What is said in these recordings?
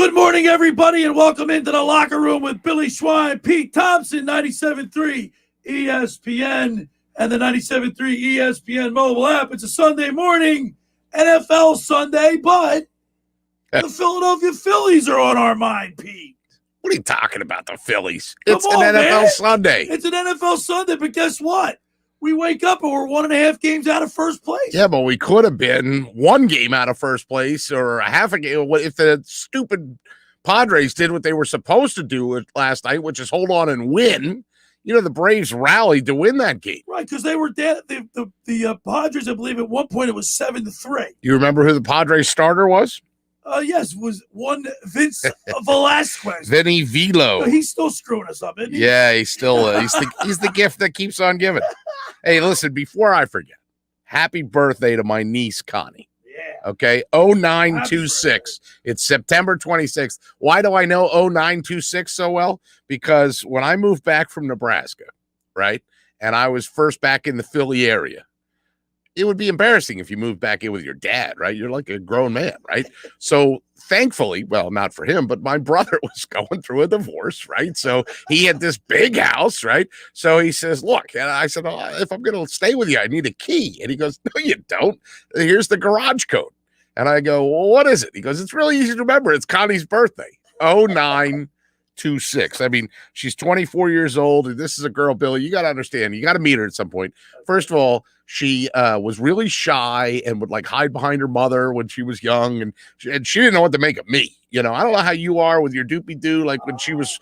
Good morning, everybody, and welcome into the locker room with Billy Schweim, Pete Thompson, 97.3 ESPN, and the 97.3 ESPN mobile app. It's a Sunday morning, NFL Sunday, but the Philadelphia Phillies are on our mind, Pete. What are you talking about, the Phillies? It's an NFL Sunday. It's an NFL Sunday, but guess what? We wake up and we're 1.5 games out of first place. Yeah, but we could have been one game out of first place or a half a game. If the stupid Padres did what they were supposed to do last night, which is hold on and win, you know, the Braves rallied to win that game. Right, because they were dead. The Padres, I believe, at one point it was 7-3. You remember who the Padres starter was? Yes, was one Vince Velasquez. Vinny Velo. He's still screwing us up, isn't he? Yeah, he's still he's the gift that keeps on giving. Hey, listen, before I forget, happy birthday to my niece Connie. Yeah. Okay, 0926. It's September 26th. Why do I know 0926 so well? Because when I moved back from Nebraska, right, and I was first back in the Philly area, it would be embarrassing if you moved back in with your dad, right? You're like a grown man, right? So thankfully, well, not for him, but my brother was going through a divorce, right? So he had this big house, right? So he says, look, and I said, if I'm going to stay with you, I need a key. And he goes, no, you don't. Here's the garage code. And I go, well, what is it? He goes, it's really easy to remember. It's Connie's birthday, 0926. I mean, she's 24 years old, and this is a girl, Billy. You got to understand. You got to meet her at some point. First of all, she was really shy and would like hide behind her mother when she was young, and she didn't know what to make of me. You know, I don't know how you are with your doopy doo, like when she was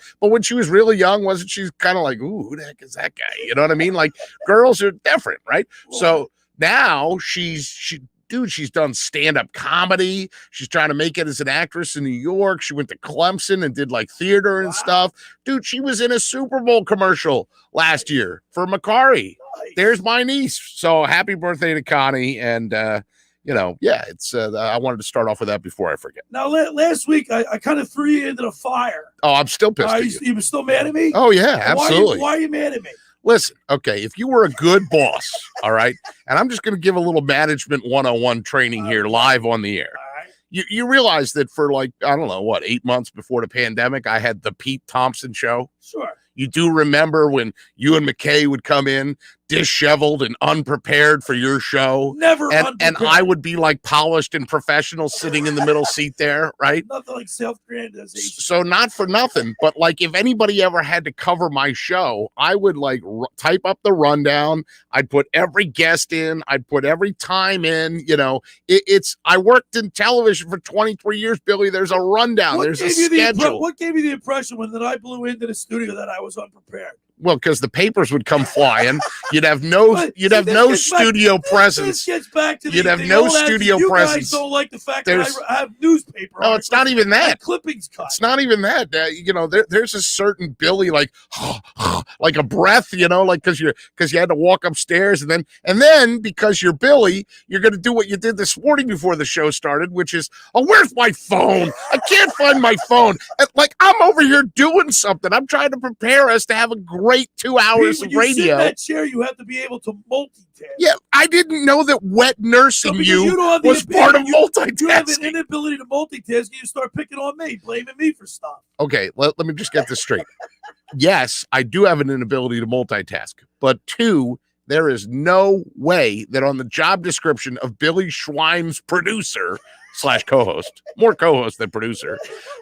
really young, wasn't she kind of like, ooh, who the heck is that guy? You know what I mean? Like girls are different, right? So now she's done stand-up comedy. She's trying to make it as an actress in New York. She went to Clemson and did like theater and stuff. Dude, she was in a Super Bowl commercial last year for Macari. Nice. There's my niece. So happy birthday to Connie. And, it's I wanted to start off with that before I forget. Now, last week, I kind of threw you into the fire. Oh, I'm still pissed at you. You were still mad at me? Oh, yeah, absolutely. Why are you mad at me? Listen, okay, if you were a good boss, all right, and I'm just going to give a little management 101 training here live on the air. You realize that for 8 months before the pandemic, I had the Pete Thompson show? Sure. You do remember when you and McKay would come in disheveled and unprepared for your show? Never unprepared. And I would be like polished and professional sitting in the middle seat there, right? Nothing like self-grandization. So not for nothing, but like if anybody ever had to cover my show, I would like type up the rundown. I'd put every guest in. I'd put every time in. You know, I worked in television for 23 years, Billy. There's a rundown. There's a schedule. What gave you the impression when I blew into the studio that I was unprepared? Well, because the papers would come flying, you'd have no studio presence. This gets back to you'd have no studio presence. You guys don't like the fact that I have newspaper. No, it's not even that. Clippings cut. It's not even that. There's a certain Billy like like a breath, like because you had to walk upstairs and then because you're Billy, you're going to do what you did this morning before the show started, which is, oh, where's my phone? I can't find my phone. Like I'm over here doing something. I'm trying to prepare us to have a great 2 hours of radio. Sit in that chair, you have to be able to multitask. Yeah, I didn't know that wet nursing was part of multitasking. You have an inability to multitask, and you start picking on me, blaming me for stuff. Okay, let me just get this straight. Yes, I do have an inability to multitask, but two, there is no way that on the job description of Billy Schweim's producer / co-host, more co-host than producer,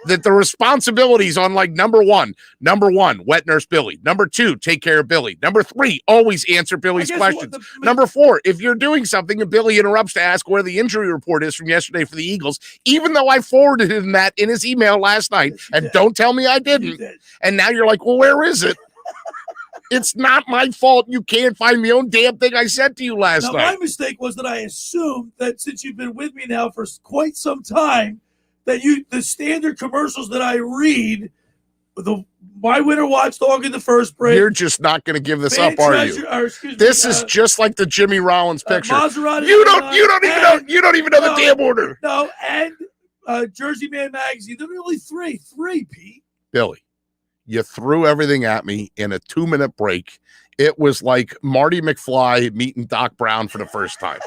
that the responsibilities on like number one, wet nurse Billy. Number 2, take care of Billy. Number 3, always answer Billy's questions. Number 4, if you're doing something and Billy interrupts to ask where the injury report is from yesterday for the Eagles, even though I forwarded him that in his email last night, and don't tell me I didn't, and now you're like, well, where is it? It's not my fault you can't find the own damn thing I sent to you last night. My mistake was that I assumed that since you've been with me now for quite some time, that the standard commercials that I read, My Winter Watchdog in the first break. You're just not going to give this up, are you? This is just like the Jimmy Rollins picture. Maserati you don't even know the damn order. No, and Jersey Man magazine. There were only three, Pete. Billy. You threw everything at me in a 2-minute break. It was like Marty McFly meeting Doc Brown for the first time.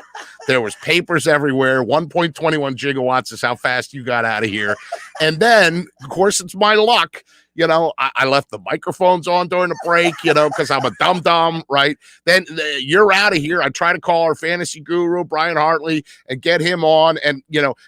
There was papers everywhere. 1.21 gigawatts is how fast you got out of here. And then, of course, it's my luck. I left the microphones on during the break, because I'm a dum-dum, right? Then you're out of here. I try to call our fantasy guru, Brian Hartley, and get him on. And,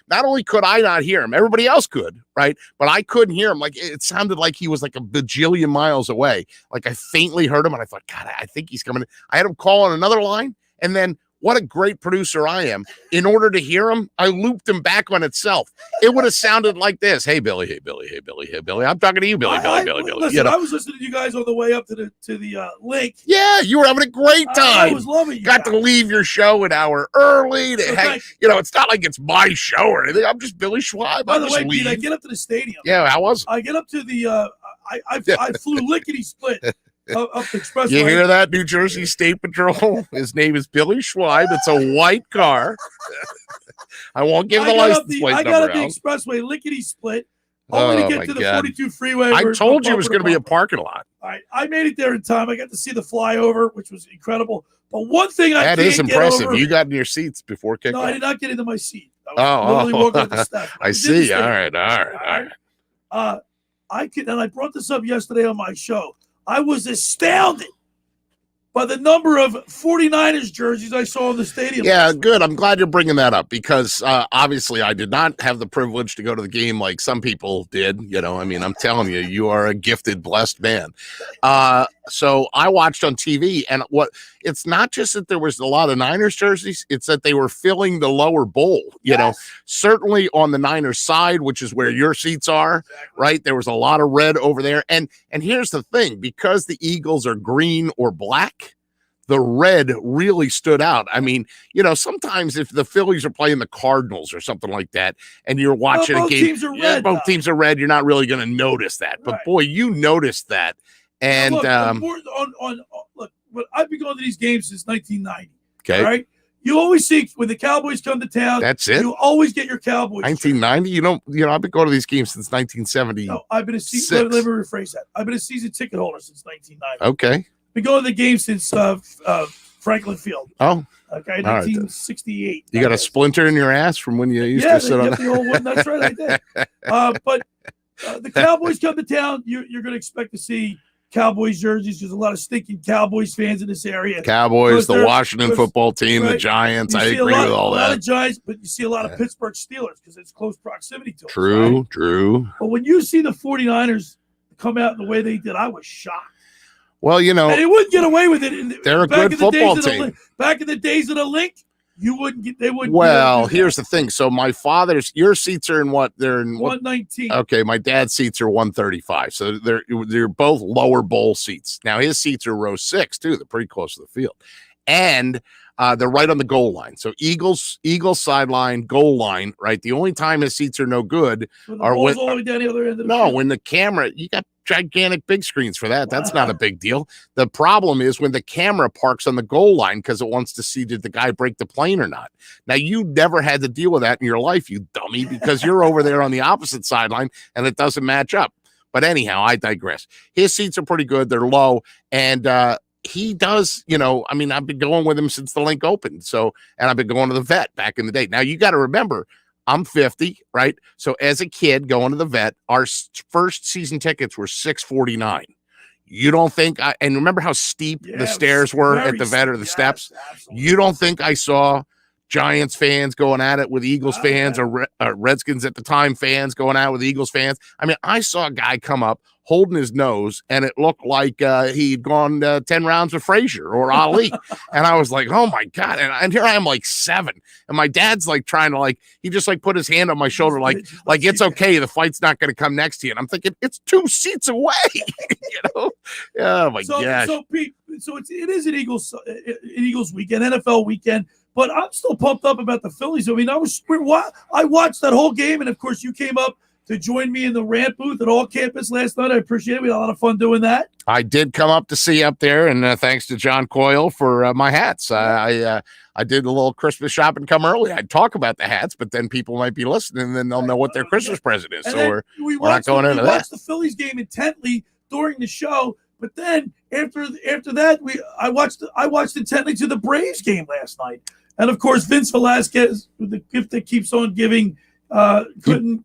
not only could I not hear him, everybody else could, right? But I couldn't hear him. Like, it sounded like he was like a bajillion miles away. Like, I faintly heard him, and I thought, God, I think he's coming. I had him call on another line, and then what a great producer I am. In order to hear him, I looped him back on itself. It would have sounded like this. Hey, Billy. Hey, Billy. Hey, Billy. Hey, Billy. I'm talking to you, Billy. Billy. Listen, I was listening to you guys on the way up to the link. Yeah, you were having a great time. I was loving you. Got to leave your show an hour early. It's not like it's my show or anything. I'm just Billy Schweim. By the way, Pete, I get up to the stadium. Yeah, how was it? I get up to the I flew lickety-split. Up the expressway. You hear that, New Jersey State Patrol? His name is Billy Schweim. It's a white car. I won't give the license plate number out. I got up the expressway, lickety-split, only to get to the 42 freeway. I told you it was going to be a parking lot. All right, I made it there in time. I got to see the flyover, which was incredible. But one thing that is impressive. You got in your seats before kickoff. No, I did not get into my seat. I was literally walking up the steps. I see. All right. I brought this up yesterday on my show. I was astounded by the number of 49ers jerseys I saw in the stadium. Yeah, good. I'm glad you're bringing that up because obviously I did not have the privilege to go to the game like some people did. I'm telling you, you are a gifted, blessed man. So I watched on TV, and it's not just that there was a lot of Niners jerseys, it's that they were filling the lower bowl, certainly on the Niners side, which is where your seats are, right? There was a lot of red over there. And here's the thing, because the Eagles are green or black, the red really stood out. I mean, sometimes if the Phillies are playing the Cardinals or something like that, and you're watching a game, both teams are red, you're not really going to notice that. But boy, you noticed that. And look, I've been going to these games since 1990. Okay, right? You always see when the Cowboys come to town. That's it. You always get your Cowboys. 1990. I've been going to these games since 1970. No, I've been a season. Let me rephrase that. I've been a season ticket holder since 1990. Okay. Been going to the game since Franklin Field. Oh. Okay, 1968. You got a splinter in your ass from when you used to sit on the old one. That's right, I did. But the Cowboys come to town. You're going to expect to see Cowboys jerseys. There's a lot of stinking Cowboys fans in this area. Cowboys, the Washington football team, the Giants. I agree with all that. A lot of Giants, but you see a lot of Pittsburgh Steelers because it's close proximity to them. True. But when you see the 49ers come out in the way they did, I was shocked. Well, and they wouldn't get away with it. They're a good football team. Back in the days of the link, they wouldn't. Well, here's the thing. So your seats are in what? They're in 119. Okay, my dad's seats are 135. So they're both lower bowl seats. Now his seats are row 6 too. They're pretty close to the field, and they're right on the goal line. So Eagles sideline, goal line. Right. The only time his seats are no good are when all the way down the other end of the field. When the camera, you got gigantic big screens for that. That's not a big deal. The problem is when the camera parks on the goal line because it wants to see did the guy break the plane or not. Now, you never had to deal with that in your life, you dummy, because you're over there on the opposite sideline and it doesn't match up. But anyhow, I digress. His seats are pretty good. They're low. And he does, I've been going with him since the link opened. So, and I've been going to the vet back in the day. Now, you got to remember, I'm 50, right? So as a kid going to the vet, our first season tickets were $649. You don't think and remember how steep the stairs were at the vet or the steps? Absolutely. You don't think I saw Giants fans going at it with Eagles fans or Redskins at the time fans going at it with Eagles fans? I mean, I saw a guy come up holding his nose, and it looked like he'd gone 10 rounds with Frazier or Ali. And I was like, oh, my God. And here I am, like 7. And my dad's, like, trying to, he just, put his hand on my shoulder, like it's okay. The fight's not going to come next to you. And I'm thinking, it's 2 seats away, Oh, my gosh. So, Pete, it is an Eagles weekend, NFL weekend. But I'm still pumped up about the Phillies. I mean, I watched that whole game, and, of course, you came up to join me in the rant booth at All Campus last night. I appreciate it. We had a lot of fun doing that. I did come up to see you up there, and thanks to John Coyle for my hats. I did a little Christmas shopping come early. I'd talk about the hats, but then people might be listening, and then they'll know what their Christmas present is. So we're not going into that. We watched the Phillies game intently during the show, but then after that, I watched intently to the Braves game last night. And of course, Vince Velasquez, the gift that keeps on giving, couldn't.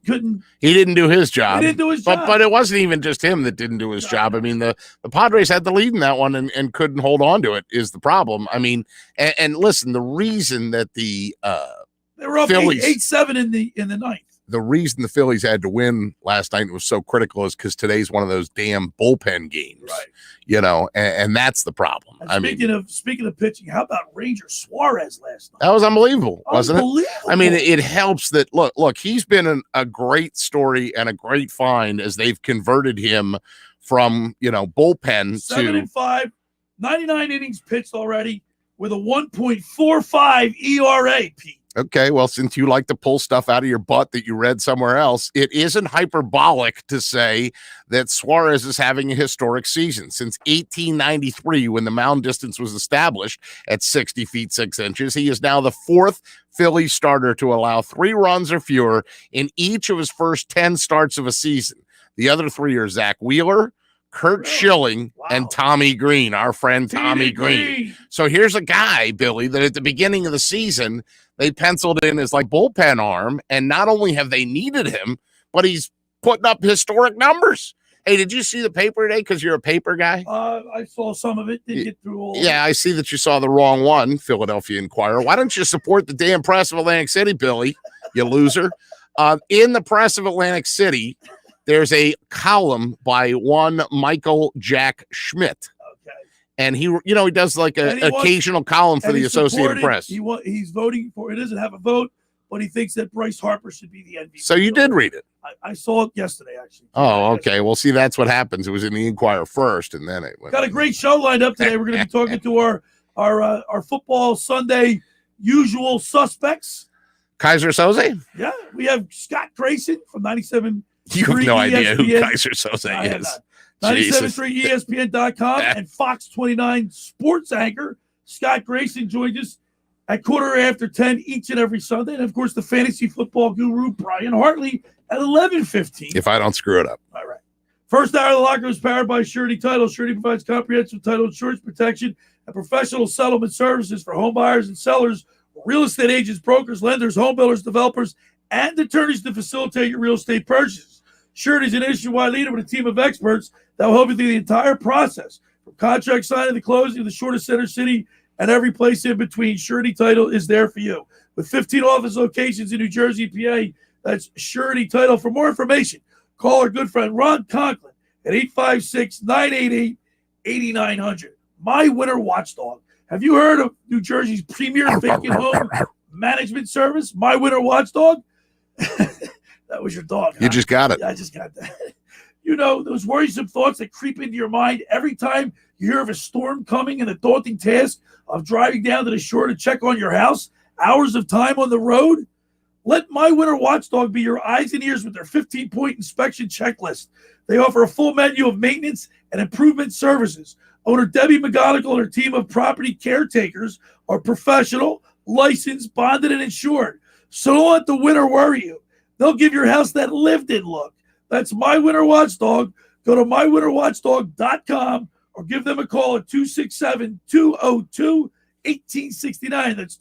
He didn't do his job. He didn't do his job. But it wasn't even just him that didn't do his job. I mean, the Padres had the lead in that one and couldn't hold on to it is the problem. I mean, and listen, the reason that the they were up Phillies 8-7 in the ninth. The reason the Phillies had to win last night was so critical is because today's one of those damn bullpen games, right? You know, and that's the problem. Speaking of pitching, how about Ranger Suarez last night? That was unbelievable, wasn't it? I mean, it helps that look, he's been a great story and a great find as they've converted him from bullpen 7-5, 99 innings pitched already with a 1.45 ERA, Pete. Okay, well, since you like to pull stuff out of your butt that you read somewhere else, it isn't hyperbolic to say that Suarez is having a historic season. Since 1893, when the mound distance was established at 60 feet 6 inches, he is now the fourth Philly starter to allow 3 runs or fewer in each of his first 10 starts of a season. The other 3 are Zach Wheeler, Kurt Schilling, and Tommy Green, our friend Tommy Green. So here's a guy, Billy, that at the beginning of the season, they penciled in as like bullpen arm, and not only have they needed him, but he's putting up historic numbers. Hey, did you see the paper today? Because you're a paper guy. I saw some of it. Didn't get through all. Yeah, I see that you saw the wrong one, Philadelphia Inquirer. Why don't you support the damn Press of Atlantic City, Billy? You loser. In the Press of Atlantic City, there's a column by one Michael Jack Schmidt. And he does like an occasional column for the Associated Press. He's voting for it. Doesn't have a vote, but he thinks that Bryce Harper should be the MVP. So you did read it. I saw it yesterday, actually. Oh, okay. Well, see, that's what happens. It was in the Inquirer first, and then it went. Got a great show lined up today. We're going to be talking to our football Sunday usual suspects. Kaiser Soze? Yeah, we have Scott Grayson from 97. You have no idea who Kaiser Soze is. 97.3 ESPN.com and Fox 29 sports anchor Scott Grayson joins us at 10:15 each and every Sunday. And, of course, the fantasy football guru Brian Hartley at 11:15. If I don't screw it up. All right. First hour of the locker room is powered by Surety Title. Surety provides comprehensive title insurance protection and professional settlement services for home buyers and sellers, real estate agents, brokers, lenders, home builders, developers, and attorneys to facilitate your real estate purchases. Surety is an nationwide leader with a team of experts that will help you through the entire process, from contract signing to closing to the shortest center city and every place in between. Surety Title is there for you. With 15 office locations in New Jersey, PA, that's Surety Title. For more information, call our good friend Ron Conklin at 856-988-8900. My Winter Watchdog. Have you heard of New Jersey's premier vacant home management service, My Winter Watchdog? That was your dog. You just got it. Yeah, I just got that. Those worrisome thoughts that creep into your mind every time you hear of a storm coming and the daunting task of driving down to the shore to check on your house, hours of time on the road. Let My Winter Watchdog be your eyes and ears with their 15-point inspection checklist. They offer a full menu of maintenance and improvement services. Owner Debbie McGonigal and her team of property caretakers are professional, licensed, bonded, and insured. So don't let the winter worry you. They'll give your house that lived-in look. That's My Winter Watchdog. Go to mywinterwatchdog.com or give them a call at 267-202-1869. That's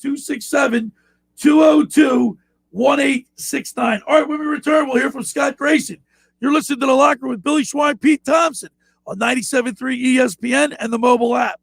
267-202-1869. All right, when we return, we'll hear from Scott Grayson. You're listening to The Locker Room with Billy Schweim, Pete Thompson on 97.3 ESPN and the mobile app.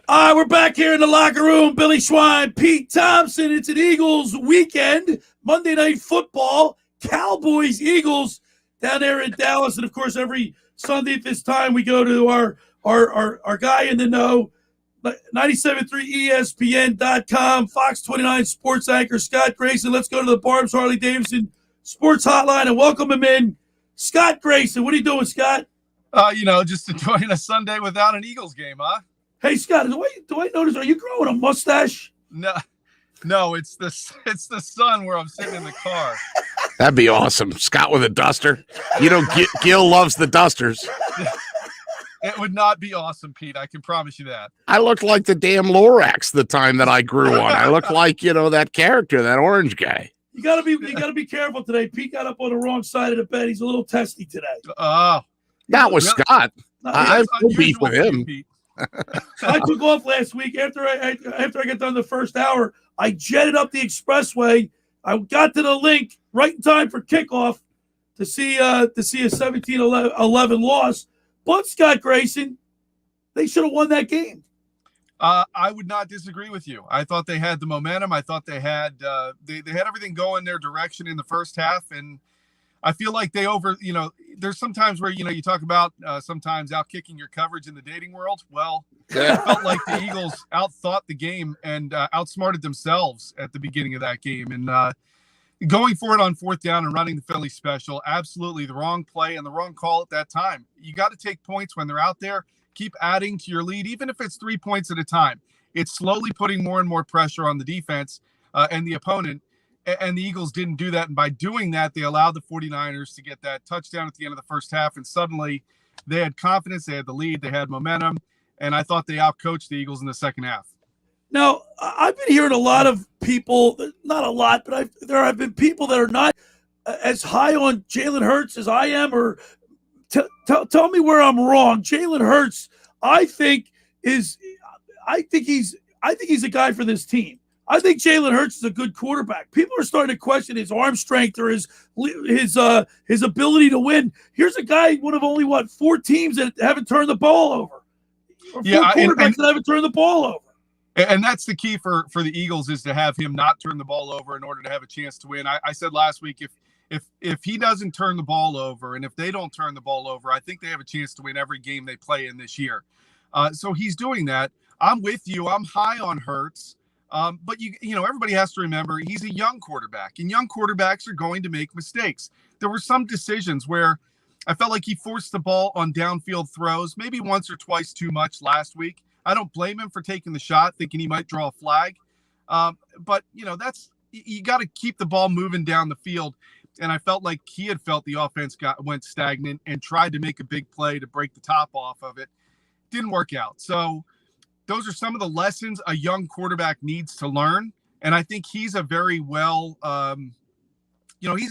All right, we're back here in the locker room. Billy Schweim, Pete Thompson. It's an Eagles weekend, Monday Night Football, Cowboys, Eagles down there in Dallas. And, of course, every Sunday at this time we go to our guy in the know, 97.3 ESPN.com, Fox 29 sports anchor Scott Grayson. Let's go to the Barb's Harley Davidson Sports Hotline and welcome him in. Scott Grayson, what are you doing, Scott? Just enjoying a Sunday without an Eagles game, huh? Hey, Scott, do I notice, are you growing a mustache? No, it's the sun where I'm sitting in the car. That'd be awesome. Scott with a duster. Gil loves the dusters. It would not be awesome, Pete. I can promise you that. I looked like the damn Lorax the time that I grew on. I look like, that character, that orange guy. You gotta be careful today. Pete got up on the wrong side of the bed. He's a little testy today. Not with really? Scott. I have beef with him. Pete. I took off last week after I got done the first hour. I jetted up the expressway. I got to the link right in time for kickoff to see a 17-11 loss. But Scott Grayson, they should have won that game. I would not disagree with you. I thought they had the momentum. I thought they had they had everything going their direction in the first half, and I feel like there's sometimes where, you talk about sometimes out kicking your coverage in the dating world. Well, I felt like the Eagles outthought the game and outsmarted themselves at the beginning of that game. And going for it on fourth down and running the Philly special, absolutely the wrong play and the wrong call at that time. You got to take points when they're out there. Keep adding to your lead, even if it's 3 points at a time. It's slowly putting more and more pressure on the defense and the opponent. And the Eagles didn't do that. And by doing that, they allowed the 49ers to get that touchdown at the end of the first half. And suddenly they had confidence. They had the lead. They had momentum. And I thought they outcoached the Eagles in the second half. Now, I've been hearing a lot of people, not a lot, but there have been people that are not as high on Jalen Hurts as I am. Or tell me where I'm wrong. Jalen Hurts, I think he's a guy for this team. I think Jalen Hurts is a good quarterback. People are starting to question his arm strength or his ability to win. Here's a guy, one of only 4 teams that haven't turned the ball over. Or 4 quarterbacks that haven't turned the ball over. And that's the key for the Eagles, is to have him not turn the ball over in order to have a chance to win. I said last week, if he doesn't turn the ball over and if they don't turn the ball over, I think they have a chance to win every game they play in this year. So he's doing that. I'm with you. I'm high on Hurts. But everybody has to remember he's a young quarterback, and young quarterbacks are going to make mistakes. There were some decisions where I felt like he forced the ball on downfield throws, maybe once or twice too much last week. I don't blame him for taking the shot, thinking he might draw a flag. But you got to keep the ball moving down the field. And I felt like he had felt the offense went stagnant and tried to make a big play to break the top off of it. Didn't work out. So those are some of the lessons a young quarterback needs to learn. And I think he's a very he's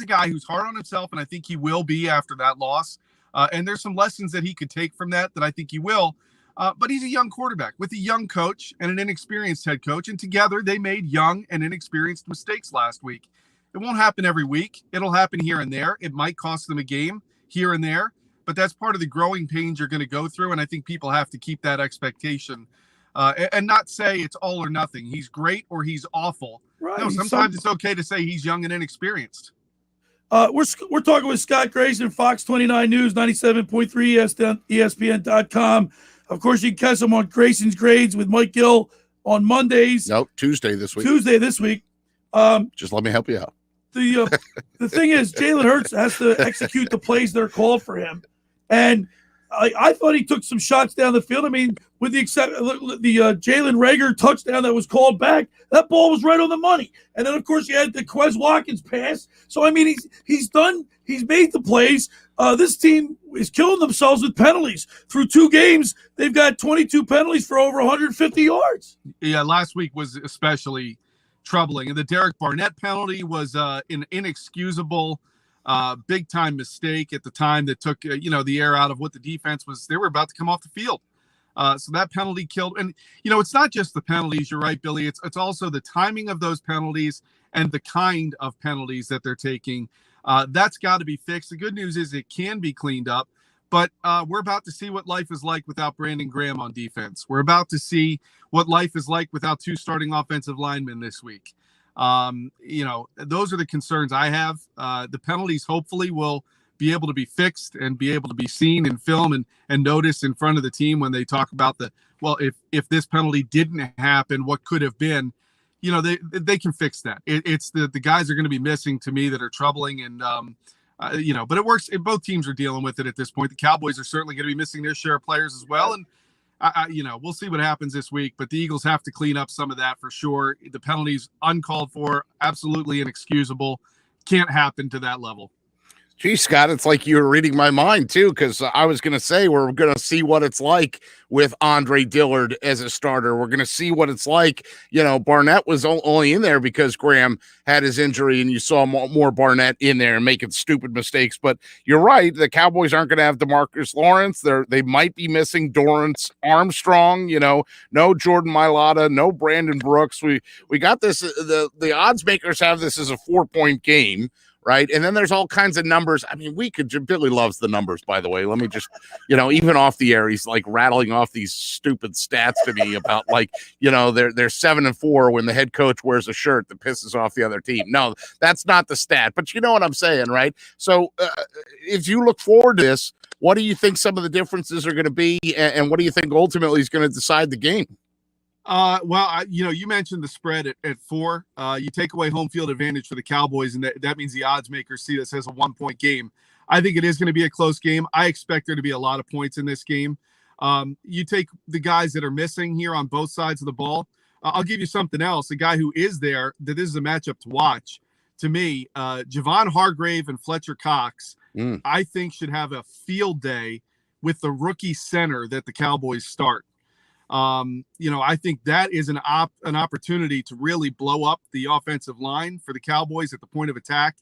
a guy who's hard on himself, and I think he will be after that loss. And there's some lessons that he could take from that I think he will. But he's a young quarterback with a young coach and an inexperienced head coach. And together they made young and inexperienced mistakes last week. It won't happen every week. It'll happen here and there. It might cost them a game here and there. but that's part of the growing pains you're going to go through. And I think people have to keep that expectation and not say it's all or nothing. He's great or he's awful. Right. No, sometimes it's okay to say he's young and inexperienced. We're talking with Scott Grayson, Fox 29 News, 97.3 ESPN.com. Of course, you can catch him on Grayson's Grades with Mike Gill on Mondays. Nope, Tuesday this week. Tuesday this week. Just let me help you out. The thing is, Jalen Hurts has to execute the plays that are called for him. And I thought he took some shots down the field. I mean, with the exception the Jalen Reagor touchdown that was called back, that ball was right on the money. And then, of course, you had the Quez Watkins pass. So, I mean, he's done. He's made the plays. This team is killing themselves with penalties. Through 2 games, they've got 22 penalties for over 150 yards. Yeah, last week was especially troubling. And the Derek Barnett penalty was an inexcusable big-time mistake at the time that took, the air out of what the defense was. They were about to come off the field. So that penalty killed. And, it's not just the penalties. You're right, Billy. It's also the timing of those penalties and the kind of penalties that they're taking. That's got to be fixed. The good news is it can be cleaned up. But we're about to see what life is like without Brandon Graham on defense. We're about to see what life is like without 2 starting offensive linemen this week. Those are the concerns I have. The penalties hopefully will be able to be fixed and be able to be seen in film and noticed in front of the team when they talk about if this penalty didn't happen, what could have been. They can fix that. It's the guys are going to be missing to me that are troubling and but it works. Both teams are dealing with it at this point. The Cowboys are certainly going to be missing their share of players as well. And, we'll see what happens this week. But the Eagles have to clean up some of that for sure. The penalties uncalled for, absolutely inexcusable. Can't happen to that level. Gee, Scott, it's like you were reading my mind, too, because I was going to say we're going to see what it's like with Andre Dillard as a starter. We're going to see what it's like. Barnett was only in there because Graham had his injury, and you saw more Barnett in there and making stupid mistakes. But you're right. The Cowboys aren't going to have DeMarcus Lawrence. They might be missing Dorrance Armstrong, no Jordan Mailata, no Brandon Brooks. We got this. The odds makers have this as a 4-point game. Right. And then there's all kinds of numbers. I mean, Billy loves the numbers, by the way. Let me just, even off the air, he's like rattling off these stupid stats to me about they're 7-4 when the head coach wears a shirt that pisses off the other team. No, that's not the stat. But you know what I'm saying, right? So if you look forward to this, what do you think some of the differences are going to be? And what do you think ultimately is going to decide the game? You mentioned the spread at 4. You take away home field advantage for the Cowboys, and that means the odds makers see this as a 1-point game. I think it is going to be a close game. I expect there to be a lot of points in this game. You take the guys that are missing here on both sides of the ball. I'll give you something else. A guy who is there, that this is a matchup to watch. To me, Javon Hargrave and Fletcher Cox, I think should have a field day with the rookie center that the Cowboys start. I think that is an opportunity to really blow up the offensive line for the Cowboys at the point of attack.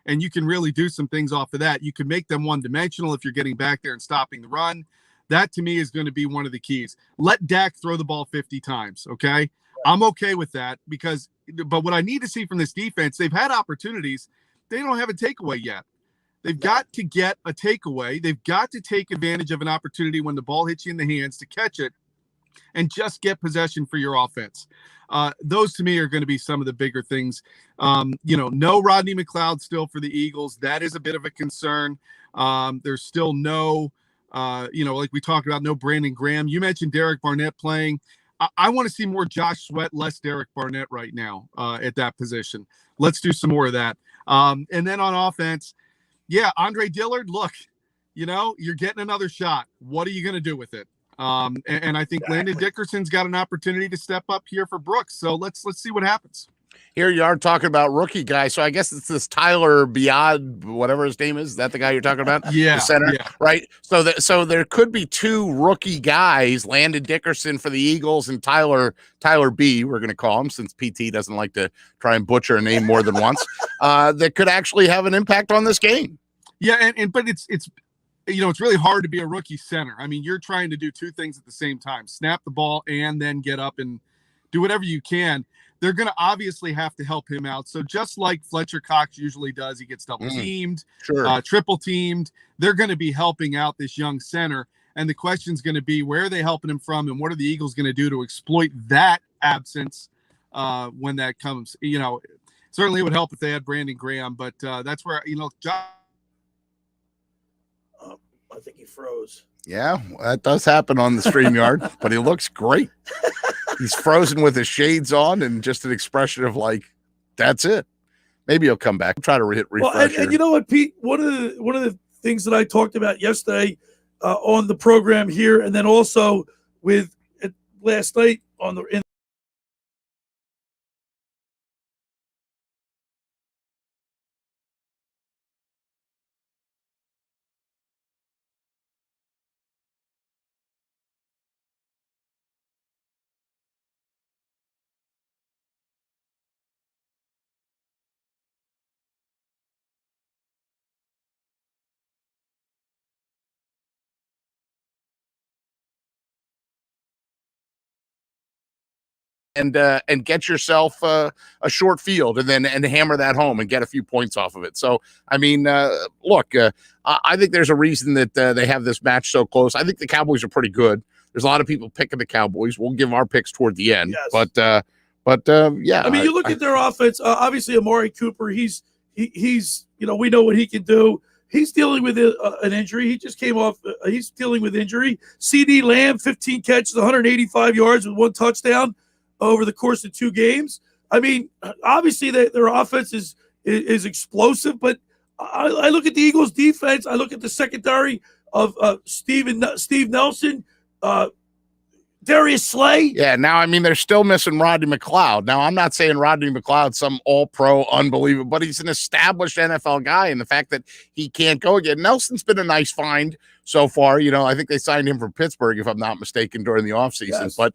And you can really do some things off of that. You can make them one-dimensional if you're getting back there and stopping the run. That, to me, is going to be one of the keys. Let Dak throw the ball 50 times, okay? I'm okay with that but what I need to see from this defense, they've had opportunities. They don't have a takeaway yet. They've got to get a takeaway. They've got to take advantage of an opportunity when the ball hits you in the hands to catch it and just get possession for your offense. Those to me are going to be some of the bigger things. No Rodney McLeod still for the Eagles. That is a bit of a concern. There's still no, like we talked about, no Brandon Graham. You mentioned Derek Barnett playing. I want to see more Josh Sweat, less Derek Barnett right now at that position. Let's do some more of that. And then on offense, Andre Dillard, look, you're getting another shot. What are you going to do with it? And I think Landon Dickerson's got an opportunity to step up here for Brooks. So let's see what happens. Here you are talking about rookie guys. So I guess it's this Tyler Biad, whatever his name is. Is that the guy you're talking about? Yeah. The center, yeah. Right? So there could be 2 rookie guys, Landon Dickerson for the Eagles and Tyler B, we're going to call him since PT doesn't like to try and butcher a name more than once, that could actually have an impact on this game. Yeah. But it's really hard to be a rookie center. I mean, you're trying to do 2 things at the same time, snap the ball and then get up and do whatever you can. they're going to obviously have to help him out. So just like Fletcher Cox usually does, he gets double teamed, triple teamed. They're going to be helping out this young center. And the question is going to be, where are they helping him from, and what are the Eagles going to do to exploit that absence when that comes? Certainly it would help if they had Brandon Graham, but that's where, John. I think he froze. Yeah, that does happen on the StreamYard, but he looks great. He's frozen with his shades on and just an expression of like, that's it. Maybe he'll come back. Try to hit refresh. Well, and you know what, Pete? One of the things that I talked about yesterday on the program here, and then also with last night on the and get yourself a short field and hammer that home and get a few points off of it. So, I mean, look, I think there's a reason that they have this match so close. I think the Cowboys are pretty good. There's a lot of people picking the Cowboys. We'll give our picks toward the end, but yeah. I mean, you look at their offense. Obviously, Amari Cooper. He's we know what he can do. He's dealing with an injury. He just came off. He's dealing with injury. CD Lamb, 15 catches, 185 yards with 1 touchdown over the course of 2 games. I mean, obviously their offense is explosive, but I look at the Eagles' defense. I look at the secondary of Steve Nelson, Darius Slay. Yeah, now, I mean, they're still missing Rodney McLeod. Now, I'm not saying Rodney McLeod's some all-pro, unbelievable, but he's an established NFL guy, and the fact that he can't go again. Nelson's been a nice find so far. I think they signed him from Pittsburgh, if I'm not mistaken, during the offseason. Yes. But,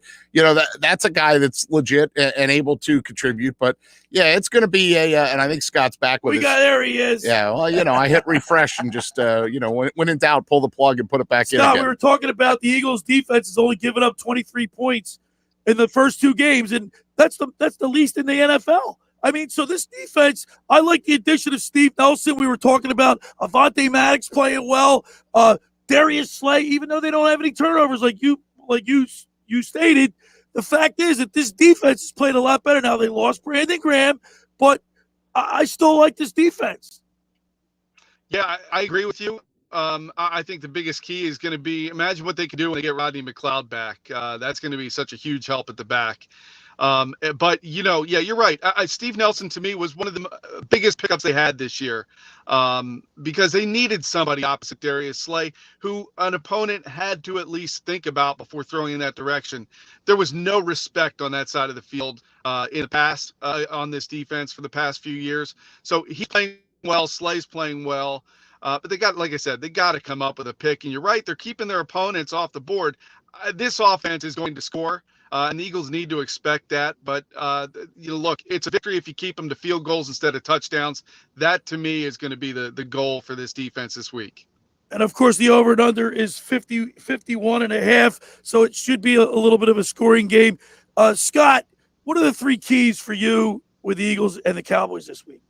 that's a guy that's legit and able to contribute. But, yeah, it's going to be and I think Scott's back with there he is. Yeah, well, I hit refresh and just, when in doubt, pull the plug and put it back in again. We were talking about the Eagles' defense has only given up 23 points in the first 2 games, and that's the least in the NFL. I mean, so this defense, I like the addition of Steve Nelson. We were talking about Avonte Maddox playing well. Darius Slay, even though they don't have any turnovers like you stated, the fact is that this defense is playing a lot better now. They lost Brandon Graham, but I still like this defense. Yeah, I agree with you. I think the biggest key is going to be, imagine what they can do when they get Rodney McLeod back. That's going to be such a huge help at the back. But you're right. Steve Nelson to me was one of the biggest pickups they had this year, because they needed somebody opposite Darius Slay, who an opponent had to at least think about before throwing in that direction. There was no respect on that side of the field in the past on this defense for the past few years. So he's playing well. Slay's playing well. But they got, like I said, they got to come up with a pick. And you're right, they're keeping their opponents off the board. This offense is going to score. And the Eagles need to expect that. But, look, it's a victory if you keep them to field goals instead of touchdowns. That, to me, is going to be the goal for this defense this week. And, of course, the over and under is 51.5, so it should be a little bit of a scoring game. Scott, what are the 3 keys for you with the Eagles and the Cowboys this week?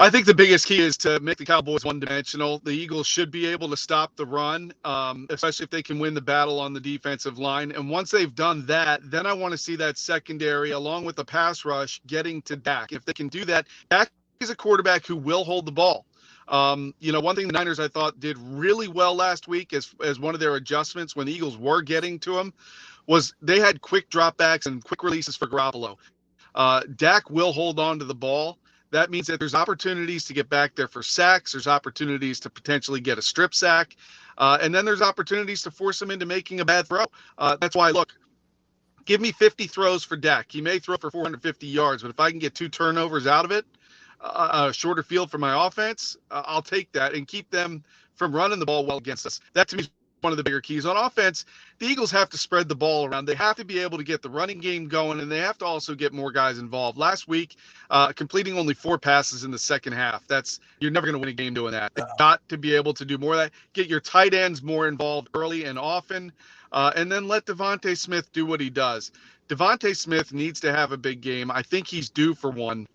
I think the biggest key is to make the Cowboys one-dimensional. The Eagles should be able to stop the run, especially if they can win the battle on the defensive line. And once they've done that, then I want to see that secondary, along with the pass rush, getting to Dak. If they can do that, Dak is a quarterback who will hold the ball. One thing the Niners, I thought, did really well last week as one of their adjustments when the Eagles were getting to him was they had quick dropbacks and quick releases for Garoppolo. Dak will hold on to the ball. That means that there's opportunities to get back there for sacks. There's opportunities to potentially get a strip sack. And then there's opportunities to force him into making a bad throw. That's why, look, give me 50 throws for Dak. He may throw for 450 yards, but if I can get 2 turnovers out of it, a shorter field for my offense, I'll take that and keep them from running the ball well against us. That, to me, is one of the bigger keys. On offense, the Eagles have to spread the ball around. They have to be able to get the running game going, and they have to also get more guys involved. Last week, completing only 4 passes in the second half. You're never going to win a game doing that. They've got to be able to do more of that. Get your tight ends more involved early and often, and then let Devontae Smith do what he does. Devontae Smith needs to have a big game. I think he's due for one.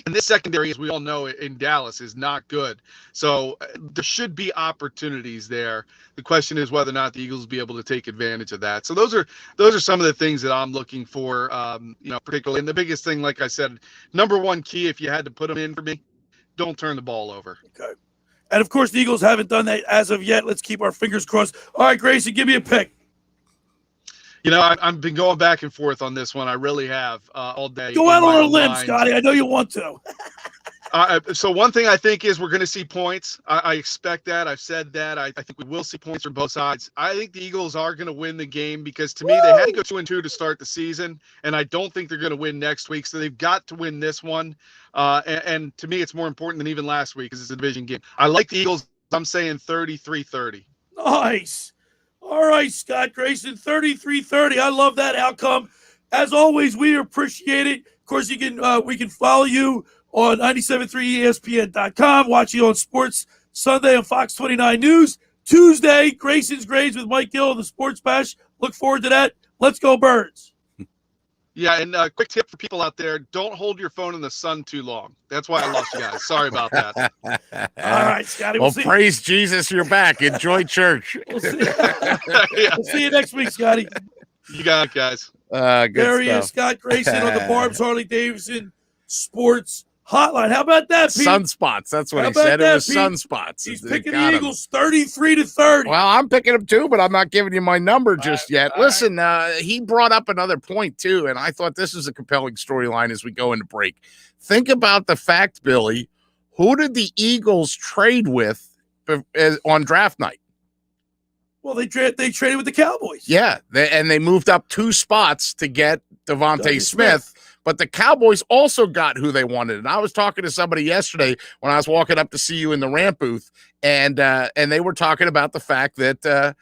And this secondary, as we all know, in Dallas is not good. So there should be opportunities there. The question is whether or not the Eagles will be able to take advantage of that. So those are some of the things that I'm looking for, particularly. And the biggest thing, like I said, number one key, if you had to put them in for me, don't turn the ball over. Okay. And, of course, the Eagles haven't done that as of yet. Let's keep our fingers crossed. All right, Grayson, give me a pick. I've been going back and forth on this one. I really have all day. Go out on a limb, Scotty. I know you want to. So one thing I think is we're going to see points. I expect that. I've said that. I think we will see points from both sides. I think the Eagles are going to win the game because, to me, they had to go 2-2 to start the season, and I don't think they're going to win next week. So they've got to win this one. And to me, it's more important than even last week because it's a division game. I like the Eagles. I'm saying 33-30. Nice. All right, Scott Grayson, 33-30. I love that outcome. As always, we appreciate it. Of course, we can follow you on 973ESPN.com, watch you on Sports Sunday on Fox 29 News. Tuesday, Grayson's Grades with Mike Gill on the Sports Bash. Look forward to that. Let's go, Birds. Yeah, and a quick tip for people out there, don't hold your phone in the sun too long. That's why I lost you guys. Sorry about that. All right, Scotty. Well, praise Jesus, you're back. Enjoy church. We'll see you next week, Scotty. You got it, guys. There he is, Scott Grayson on the Barb's Harley Davidson Sports Hotline. How about that, Pete? Sunspots. That's what he said. It was sunspots. He's picking the Eagles 33-30. Well, I'm picking them too, but I'm not giving you my number just yet. Listen, he brought up another point too, and I thought this is a compelling storyline as we go into break. Think about the fact, Billy, who did the Eagles trade with on draft night? Well, they traded with the Cowboys. Yeah, they moved up 2 spots to get Devontae Smith. But the Cowboys also got who they wanted. And I was talking to somebody yesterday when I was walking up to see you in the ramp booth, and they were talking about the fact that,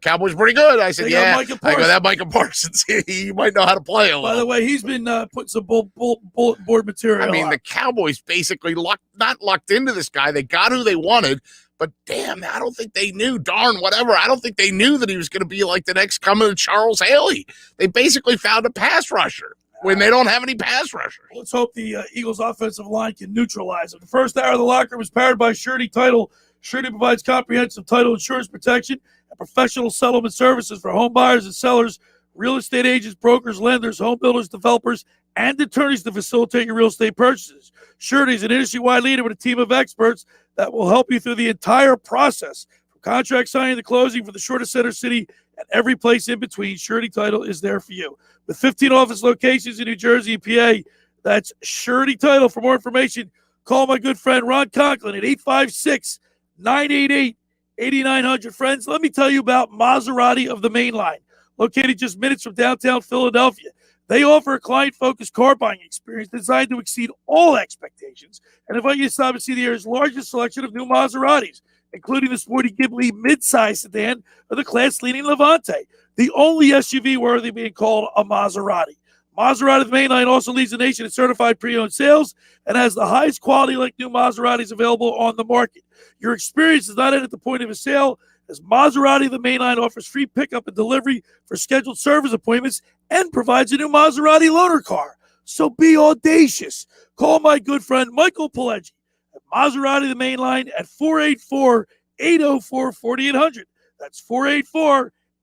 Cowboys pretty good. I said, yeah. I go, that Micah Parsons, he might know how to play a little. By the way, he's been putting some bulletin board material. I mean, the Cowboys basically not lucked into this guy. They got who they wanted. But damn, I don't think they knew. Darn, whatever. I don't think they knew that he was going to be like the next coming of Charles Haley. They basically found a pass rusher when they don't have any pass rushers. Let's hope the Eagles' offensive line can neutralize it. The first hour of the locker was powered by Surety Title. Surety provides comprehensive title insurance protection and professional settlement services for home buyers and sellers, real estate agents, brokers, lenders, home builders, developers, and attorneys to facilitate your real estate purchases. Surety is an industry-wide leader with a team of experts that will help you through the entire process, from contract signing to closing, for the shortest center city and every place in between. Surety Title is there for you. With 15 office locations in New Jersey and PA, that's Surety Title. For more information, call my good friend Ron Conklin at 856-988-8900. Friends, let me tell you about Maserati of the Main Line. Located just minutes from downtown Philadelphia, they offer a client-focused car buying experience designed to exceed all expectations and invite you to stop and see the area's largest selection of new Maseratis, including the sporty Ghibli midsize sedan or the class-leading Levante, the only SUV worthy of being called a Maserati. Maserati of the Main Line also leads the nation in certified pre-owned sales and has the highest quality like new Maseratis available on the market. Your experience is not end at the point of a sale, as Maserati of the Main Line offers free pickup and delivery for scheduled service appointments and provides a new Maserati loaner car. So be audacious. Call my good friend Michael Pileggi at Maserati of the Main Line at 484-804-4800. That's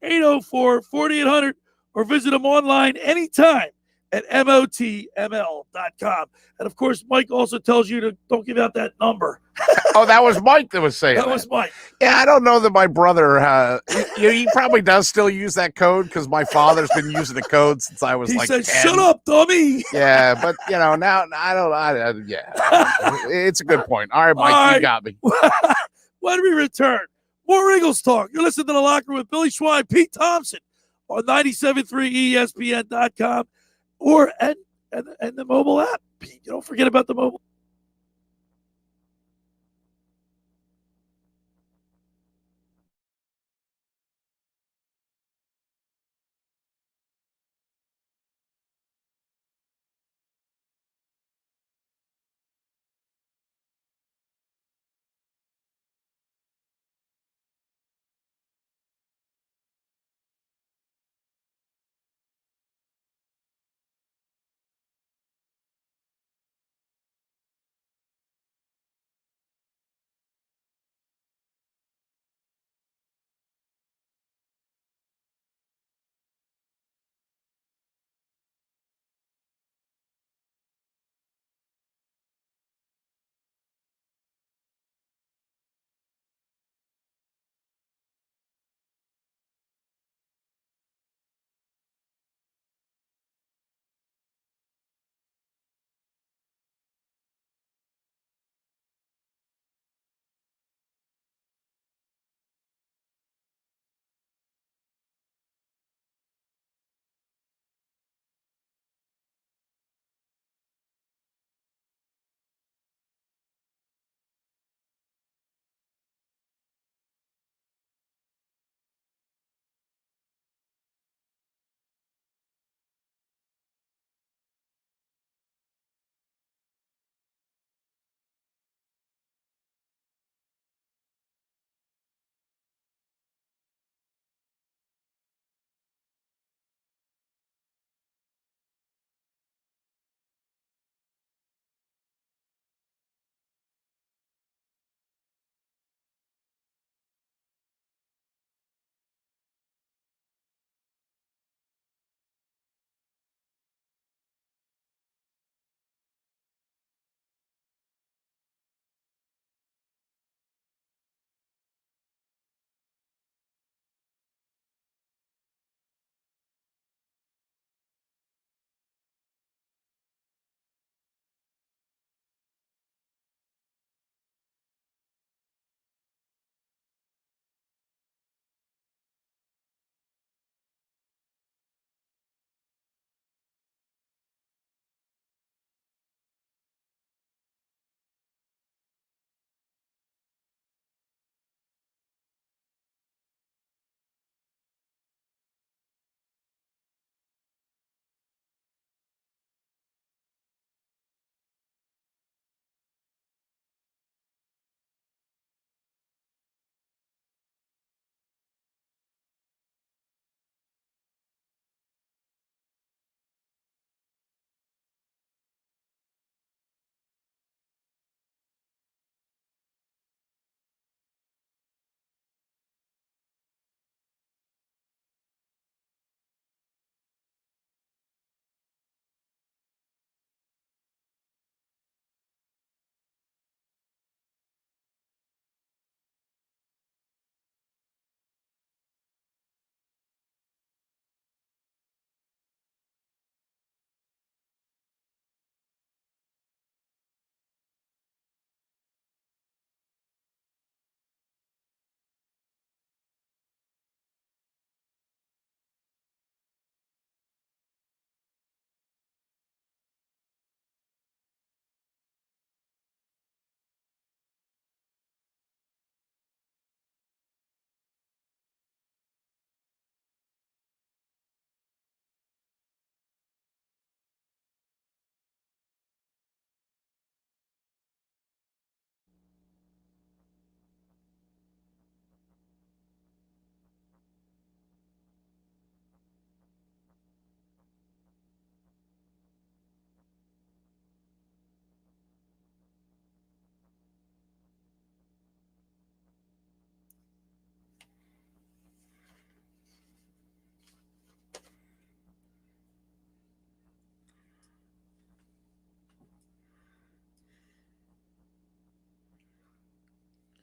484-804-4800, or visit them online anytime at motml.com. And, of course, Mike also tells you to don't give out that number. Oh, that was Mike that was saying that. That was Mike. Yeah, I don't know that my brother, he probably does still use that code because my father's been using the code since I was he like says, 10. shut up, dummy. Yeah, but, now it's a good point. All right, Mike, you got me. When we return, more Eagles talk. You're listening to The Locker Room with Billy Schweim, Pete Thompson on 97.3 ESPN.com and the mobile app. Pete, don't forget about the mobile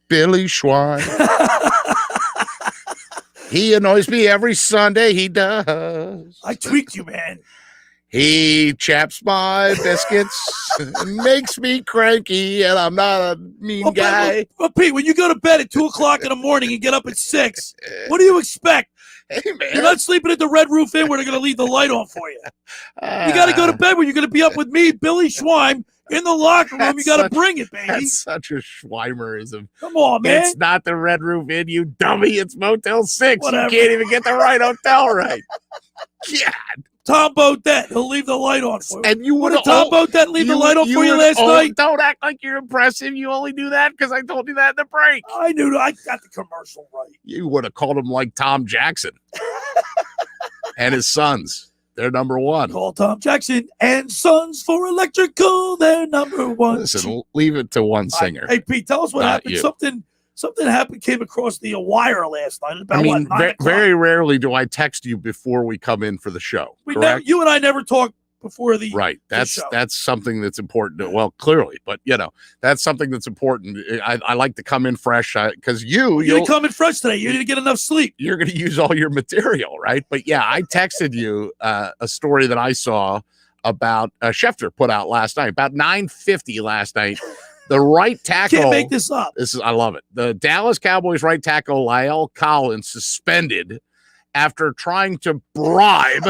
Billy Schweim. He annoys me every Sunday. He does. I tweaked you, man. He chaps my biscuits and makes me cranky, and I'm not a mean guy. Well, Pete, when you go to bed at 2 o'clock in the morning and get up at 6, what do you expect? Hey, man. You're not sleeping at the Red Roof Inn where they're going to leave the light on for you. You got to go to bed where you're going to be up with me, Billy Schweim, in the locker room. You got to bring it, baby. That's such a Schweimerism. Come on, man. It's not the Red Roof Inn, you dummy. It's Motel 6. Whatever. You can't even get the right hotel right. God. Tom Bodette, he'll leave the light on for you. And you What would did Tom Bodette leave the light on for you last night? Don't act like you're impressive. You only do that because I told you that in the break. I knew. I got the commercial right. You would have called him like Tom Jackson and his sons. They're number one. Call Tom Jackson and Sons for Electrical. They're number one. Listen, leave it to one singer. Hey, Pete, tell us what Not happened. you. Something happened, came across the wire last night. About I mean, what, 9 o'clock? very rarely do I text you before we come in for the show. You and I never talked before the right. That's Something that's important. Well, clearly, but that's something that's important. I like to come in fresh because you'll come in fresh today. You didn't get enough sleep. You're going to use all your material, right? But yeah, I texted you a story that I saw about Schefter put out last night, about 9:50 last night. The right tackle. Can't make this up. I love it. The Dallas Cowboys right tackle La'el Collins suspended after trying to bribe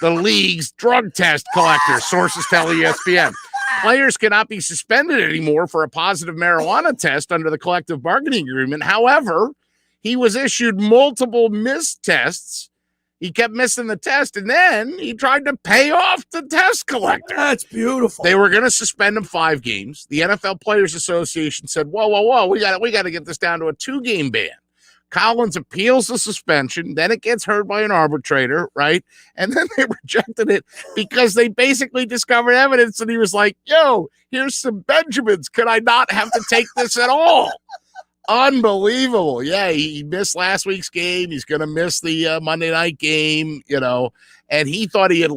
the league's drug test collector. Sources tell ESPN. Players cannot be suspended anymore for a positive marijuana test under the collective bargaining agreement. However, he was issued multiple missed tests. He kept missing the test, and then he tried to pay off the test collector. That's beautiful. They were going to suspend him 5 games. The NFL Players Association said, whoa, we got to get this down to a 2-game ban. Collins appeals the suspension. Then it gets heard by an arbitrator, right? And then they rejected it because they basically discovered evidence, and he was like, yo, here's some Benjamins. Could I not have to take this at all? Unbelievable. Yeah, he missed last week's game. He's going to miss the Monday night game, and he thought he had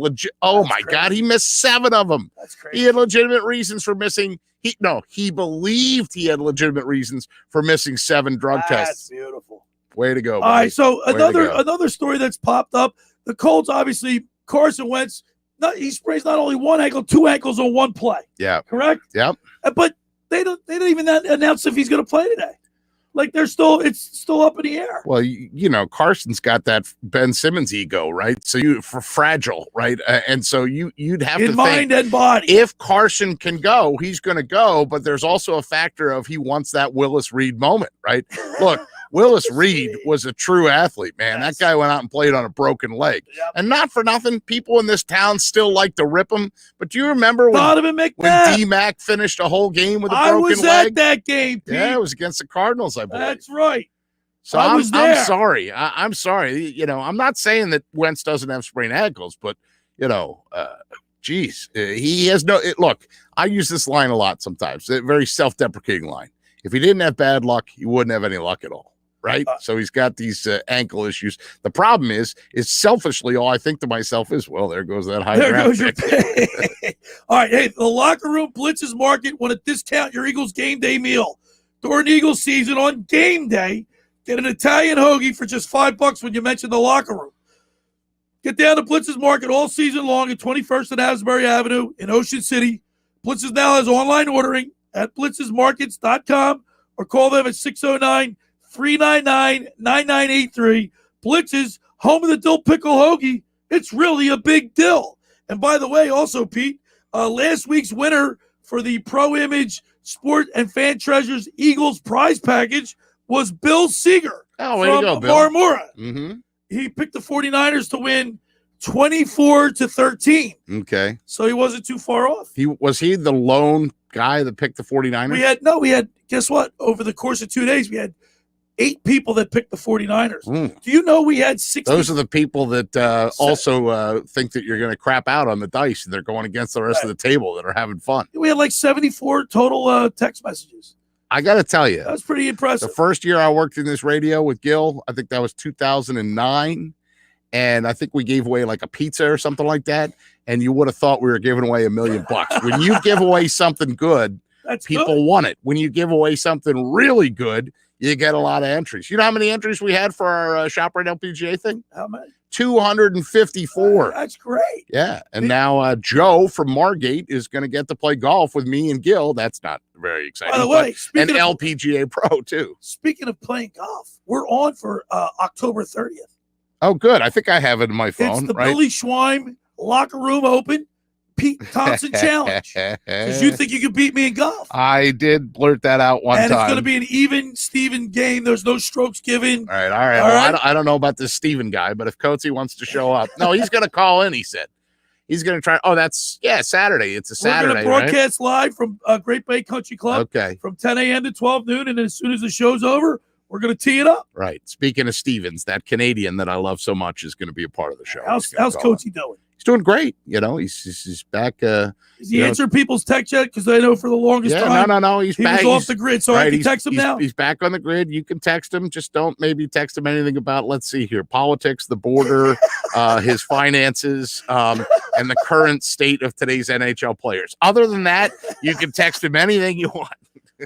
God, he missed 7 of them. That's crazy. He had legitimate reasons for missing. He believed he had legitimate reasons for missing 7 drug tests. That's beautiful. Way to go. All right, so Way another story that's popped up. The Colts, obviously, Carson Wentz, he sprays not only one ankle, 2 ankles on one play. Yeah. Correct? Yep. But they didn't even announce if he's going to play today. Like it's still up in the air. Well, Carson's got that Ben Simmons ego, right? So fragile, right? And so you'd have to mind and body. If Carson can go, he's going to go. But there's also a factor of he wants that Willis Reed moment, right? Look, Willis Reed was a true athlete, man. Yes. That guy went out and played on a broken leg. Yep. And not for nothing, people in this town still like to rip him. But do you remember when D-Mac finished a whole game with a broken leg? I was at that game, Pete. Yeah, it was against the Cardinals, I believe. That's right. So I'm sorry. I'm sorry. I'm not saying that Wentz doesn't have sprained ankles, but, he has look, I use this line a lot sometimes, a very self-deprecating line. If he didn't have bad luck, he wouldn't have any luck at all. Right. So he's got these ankle issues. The problem is selfishly, all I think to myself is, well, there goes that high draft pick. All right. Hey, the Locker Room Blitzes Market want to discount your Eagles game day meal. During Eagles season on game day, get an Italian hoagie for just $5 when you mention the Locker Room. Get down to Blitzes Market all season long at 21st and Asbury Avenue in Ocean City. Blitzes now has online ordering at blitzesmarkets.com or call them at 609-399-9983. Blitzes, home of the dill pickle hoagie. It's really a big deal. And by the way, also, Pete, last week's winner for the Pro Image Sport and Fan Treasures Eagles prize package was Bill Seeger way from to go, Bill. Marmora. Mm-hmm. He picked the 49ers to win 24-13. Okay. So he wasn't too far off. Was he the lone guy that picked the 49ers? We had, guess what? Over the course of 2 days, we had 8 people that picked the 49ers. Do you know we had 60? Those are the people that also think that you're going to crap out on the dice and they're going against the rest of the table that are having fun. We had like 74 total text messages. I got to tell you. That's pretty impressive. The first year I worked in this radio with Gil, I think that was 2009. And I think we gave away like a pizza or something like that. And you would have thought we were giving away $1 million. When you give away something good, That's people good. want it. When you give away something really good, you get a lot of entries. You know how many entries we had for our ShopRite LPGA thing? How many? 254. That's great. Yeah. And now Joe from Margate is going to get to play golf with me and Gil. That's not very exciting. By the way, and LPGA Pro too. Speaking of playing golf, we're on for October 30th. Oh, good. I think I have it in my phone. It's the right? Billy Schweim Locker Room Open Pete Thompson Challenge. Because you think you can beat me in golf. I did blurt that out one time. And it's going to be an even Steven game. There's no strokes given. All right. Well, I don't know about this Steven guy, but if Coatsy wants to show up. No, he's going to call in, he said. He's going to try. Oh, that's, Saturday. It's a Saturday, We're going to broadcast live from Great Bay Country Club. Okay. From 10 a.m. to 12 noon. And as soon as the show's over, we're going to tee it up. Right. Speaking of Stevens, that Canadian that I love so much is going to be a part of the show. How's Coatsy doing? He's doing great. He's back. Is he answering people's text yet? Because I know for the longest time. No. He was off the grid, so I can text him now. He's back on the grid. You can text him. Just don't maybe text him anything about, let's see here, politics, the border, his finances, and the current state of today's NHL players. Other than that, you can text him anything you want.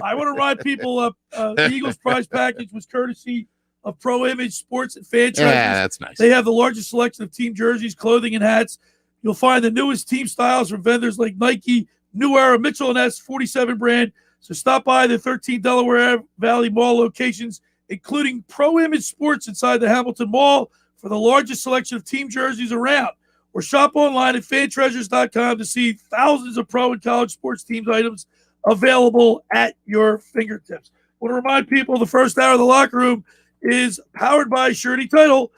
I want to remind people of the Eagles prize package was courtesy of Pro Image Sports and Fan Treasures. Yeah, that's nice. They have the largest selection of team jerseys, clothing, and hats. You'll find the newest team styles from vendors like Nike, New Era, Mitchell & Ness, 47 brand. So stop by the 13 Delaware Valley Mall locations, including Pro Image Sports inside the Hamilton Mall for the largest selection of team jerseys around. Or shop online at fantreasures.com to see thousands of pro and college sports teams items available at your fingertips. I want to remind people the first hour of the locker room is powered by Surety Title.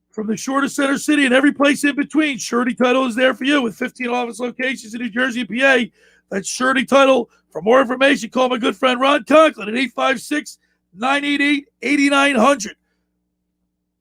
From the shore to Center City and every place in between, Surety Title is there for you with 15 office locations in New Jersey and PA. That's Surety Title. For more information, call my good friend Ron Conklin at 856-988-8900.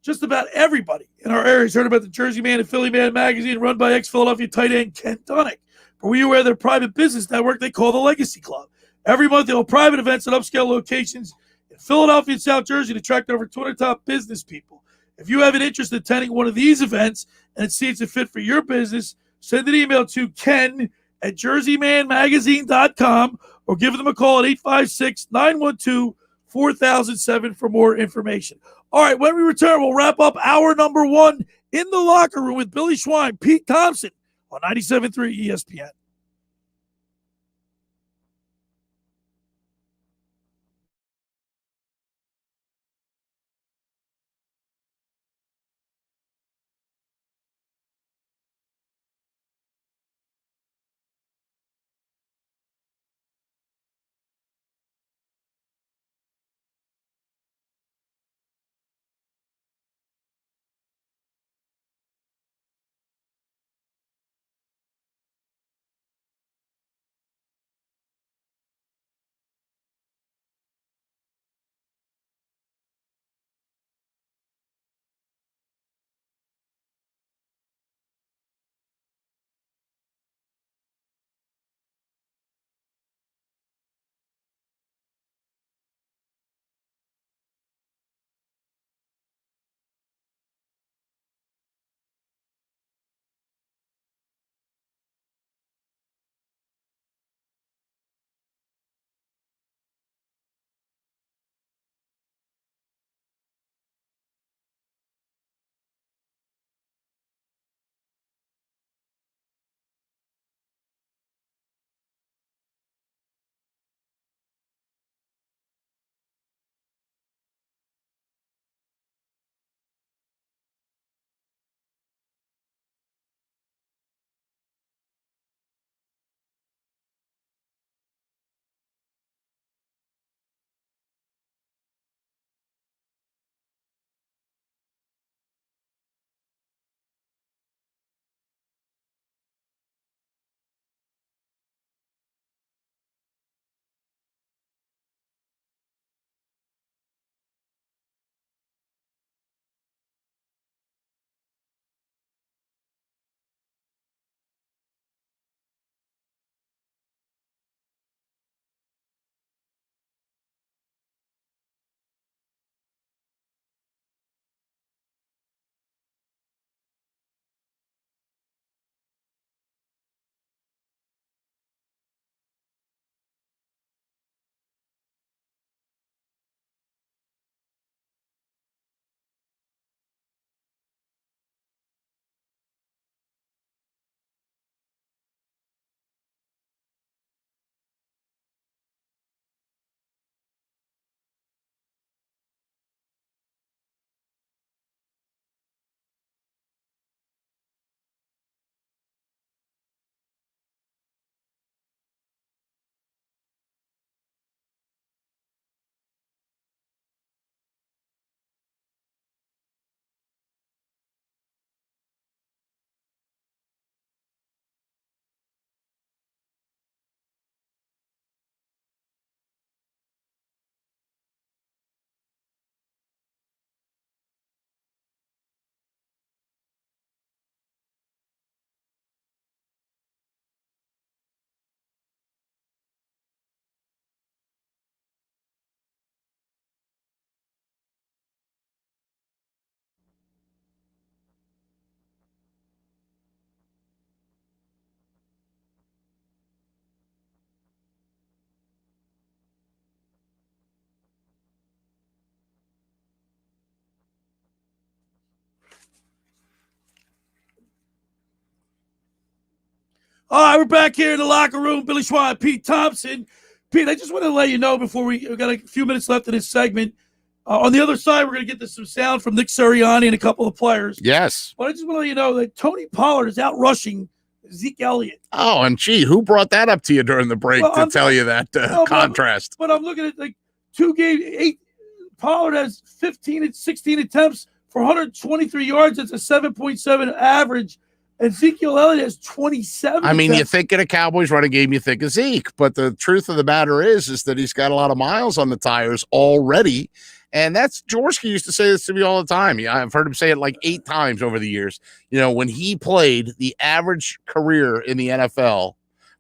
Just about everybody in our area has heard about the Jersey Man and Philly Man magazine run by ex-Philadelphia tight end Ken Dunnick. But were you aware of their private business network they call the Legacy Club? Every month they hold private events at upscale locations in Philadelphia and South Jersey to attract over 200 top business people. If you have an interest in attending one of these events and it seems a fit for your business, send an email to ken@jerseymanmagazine.com or give them a call at 856-912-4007 for more information. All right, when we return, we'll wrap up hour number 1 in the locker room with Billy Schweim, Pete Thompson on 97.3 ESPN. All right, we're back here in the locker room. Billy Schweim, Pete Thompson. Pete, I just want to let you know before we got a few minutes left in this segment. On the other side, we're going to get some sound from Nick Sirianni and a couple of players. Yes. But I just want to let you know that Tony Pollard is out rushing Zeke Elliott. Oh, and gee, who brought that up to you during the break to tell you that contrast? But I'm looking at like 2 games. Pollard has 15 and 16 attempts for 123 yards. That's a 7.7 average. And Ezekiel Elliott has 27. I mean, you think in a Cowboys running game, you think of Zeke, but the truth of the matter is that he's got a lot of miles on the tires already. And that's Jaworski used to say this to me all the time. Yeah, I've heard him say it like 8 times over the years. You know, when he played, the average career in the NFL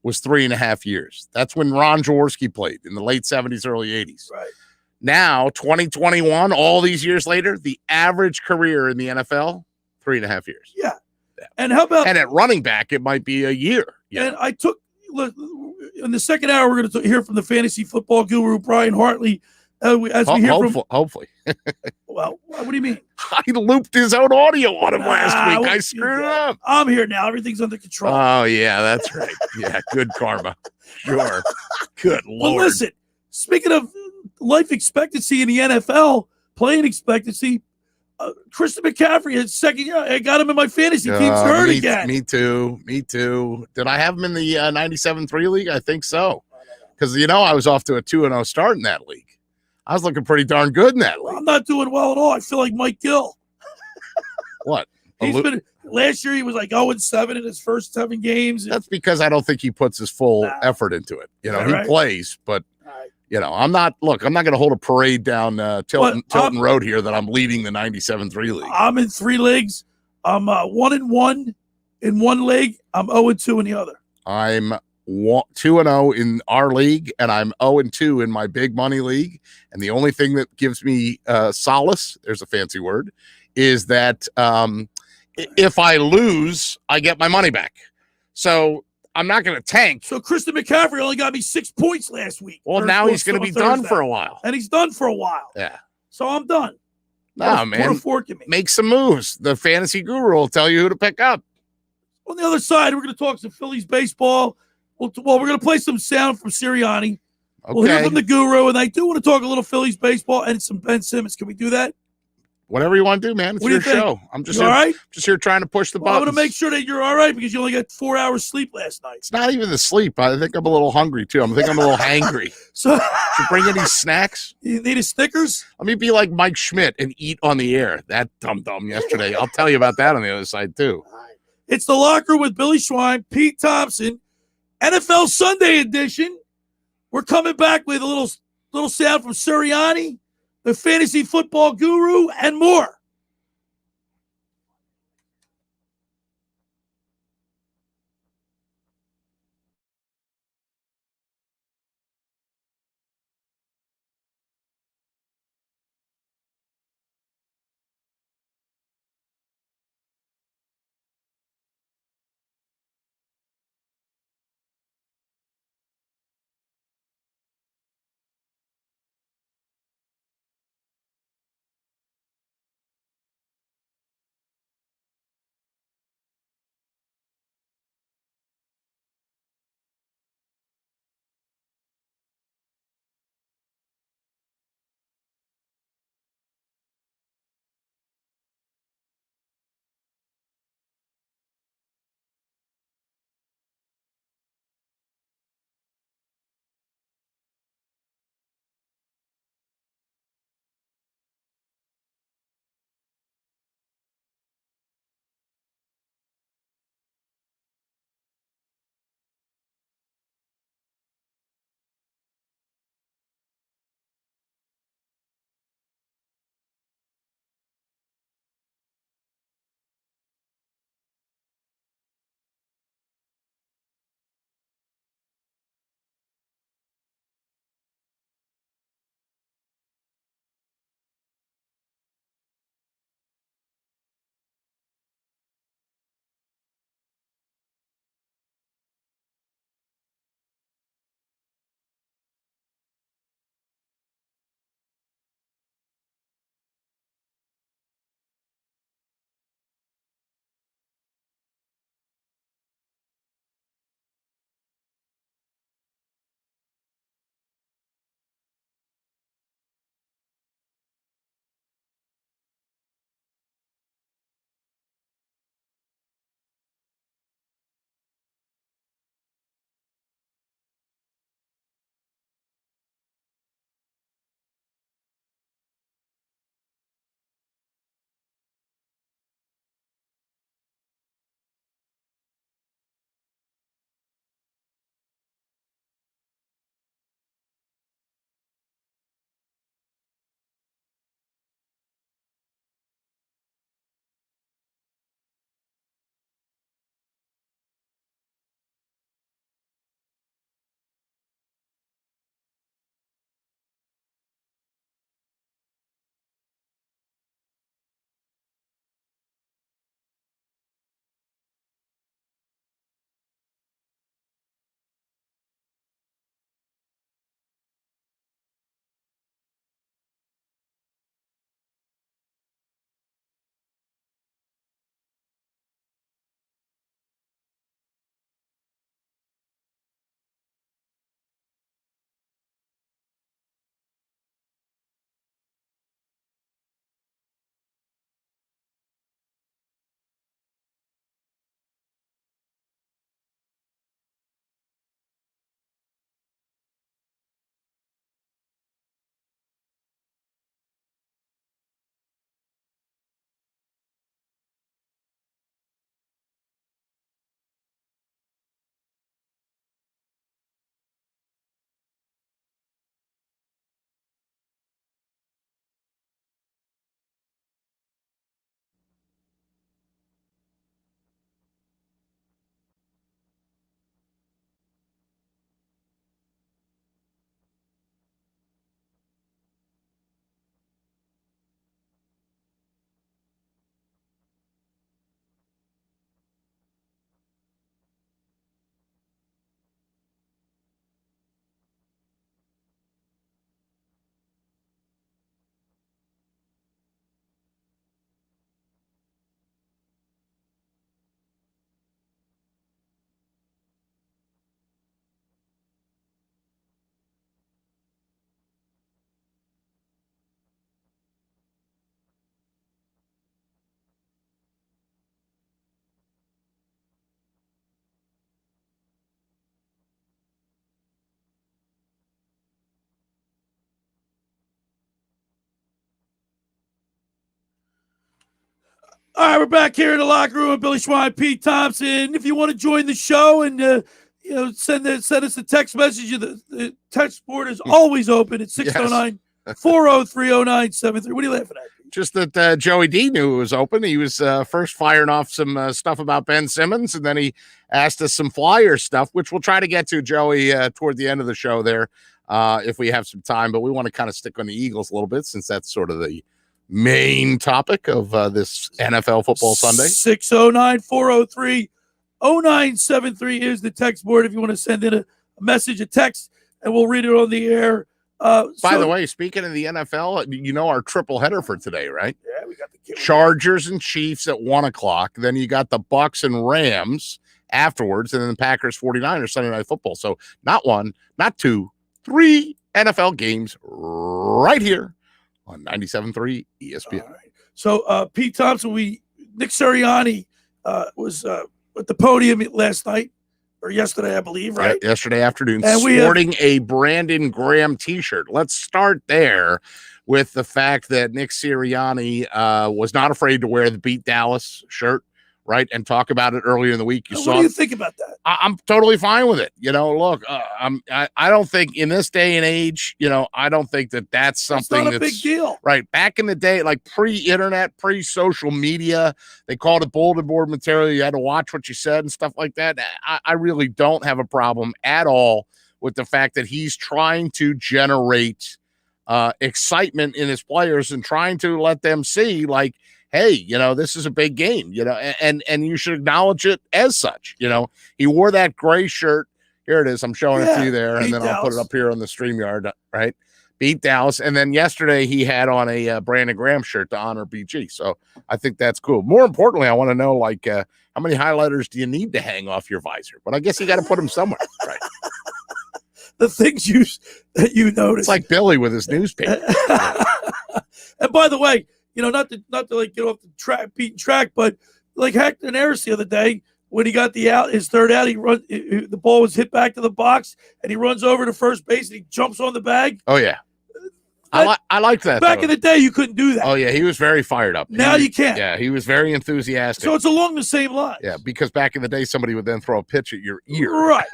was 3.5 years. That's when Ron Jaworski played in the late 70s, early 80s. Right. Now, 2021, all these years later, the average career in the NFL, 3.5 years. Yeah. And how about at running back, it might be a year. And I took in the second hour, we're going to hear from the fantasy football guru Brian Hartley. Hopefully. Well, what do you mean? I looped his own audio on him last week. I screwed it up. I'm here now. Everything's under control. Oh yeah, that's right. Yeah, good karma. Sure. Good Lord. But listen, speaking of life expectancy in the NFL, playing expectancy. Christian McCaffrey, his second year, I got him in my fantasy teams hurt again. Me too. Did I have him in the 97-3 league? I think so. Because, I was off to a 2-0 start in that league. I was looking pretty darn good in that league. I'm not doing well at all. I feel like Mike Gill. What? Last year he was like 0-7 in his first 7 games. That's because I don't think he puts his full effort into it. He plays, but I'm not going to hold a parade down Tilton Road here that I'm leading the 97-3 league. I'm in 3 leagues. I'm 1-1 in one league. I'm 0-2 in the other. I'm 2-0 in our league, and I'm 0-2 in my big money league. And the only thing that gives me solace, there's a fancy word, is that if I lose, I get my money back. So I'm not going to tank. So Christian McCaffrey only got me 6 points last week. Well, now he's going to be done for a while. And he's done for a while. Yeah. So I'm done. No, man. Make some moves. The fantasy guru will tell you who to pick up. On the other side, we're going to talk some Phillies baseball. Well, we're going to play some sound from Sirianni. Okay. We'll hear from the guru, and I do want to talk a little Phillies baseball and some Ben Simmons. Can we do that? Whatever you want to do, man. It's your show. I'm just here, all right? Just here trying to push the buttons. I want to make sure that you're all right because you only got 4 hours sleep last night. It's not even the sleep. I think I'm a little hungry, too. I think I'm a little hangry. So, did you bring any snacks? You need a Snickers? Let me be like Mike Schmidt and eat on the air. That dum-dum yesterday. I'll tell you about that on the other side, too. It's the Locker with Billy Schweim, Pete Thompson, NFL Sunday edition. We're coming back with a little sound from Sirianni, the fantasy football guru, and more. All right, we're back here in the locker room with Billy Schweim, Pete Thompson. If you want to join the show and send us a text message, the text board is always open at 609-403-0973. What are you laughing at? Just that Joey D knew it was open. He was first firing off some stuff about Ben Simmons, and then he asked us some Flyer stuff, which we'll try to get to, Joey, toward the end of the show there if we have some time. But we want to kind of stick on the Eagles a little bit since that's sort of the main topic of this NFL football Sunday. 609-403-0973 is the text board if you want to send in a message, a text, and we'll read it on the air. By the way, speaking of the NFL, you know our triple header for today, right? Yeah, we got the Chargers and Chiefs at 1:00. Then you got the Bucks and Rams afterwards, and then the Packers 49ers Sunday Night Football. So not one, not two, 3 NFL games right here on 97.3 ESPN. All right. So Pete Thompson, Nick Sirianni was at the podium last night or yesterday, I believe, right? Yeah, yesterday afternoon, and sporting a Brandon Graham t-shirt. Let's start there with the fact that Nick Sirianni was not afraid to wear the Beat Dallas shirt, right? And talk about it earlier in the week. What do you think about that? I'm totally fine with it. Look, I don't think in this day and age, I don't think that's something that's not a big deal. Right. Back in the day, like pre-internet, pre-social media, they called it bulletin board material. You had to watch what you said and stuff like that. I really don't have a problem at all with the fact that he's trying to generate excitement in his players and trying to let them see, like, hey, this is a big game, and you should acknowledge it as such. He wore that gray shirt. Here it is. I'm showing it to you there, and then I'll put it up here on the StreamYard, right? Beat Dallas. And then yesterday he had on a Brandon Graham shirt to honor BG. So I think that's cool. More importantly, I want to know, how many highlighters do you need to hang off your visor? But I guess you got to put them somewhere, right? The things that you notice. It's like Billy with his newspaper. And by the way, not to like get off the beaten track, but like Hector Neris the other day when he got his third out, the ball was hit back to the box and he runs over to first base and he jumps on the bag. Oh yeah, I like that. Back in the day, you couldn't do that. Oh yeah, he was very fired up. Now you can't. Yeah, he was very enthusiastic. So it's along the same line. Yeah, because back in the day, somebody would then throw a pitch at your ear. Right.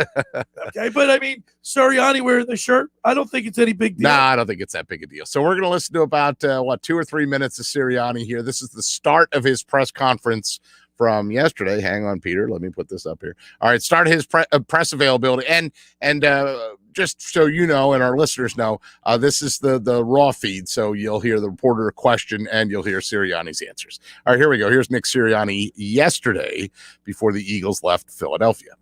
Okay, but I mean, Sirianni wearing the shirt, I don't think it's any big deal. Nah, I don't think it's that big a deal. So we're going to listen to about 2 or 3 minutes of Sirianni here. This is the start of his press conference from yesterday. Hang on, Peter. Let me put this up here. All right, start his press availability. And just so you know and our listeners know, this is the raw feed, so you'll hear the reporter question and you'll hear Sirianni's answers. All right, here we go. Here's Nick Sirianni yesterday before the Eagles left Philadelphia.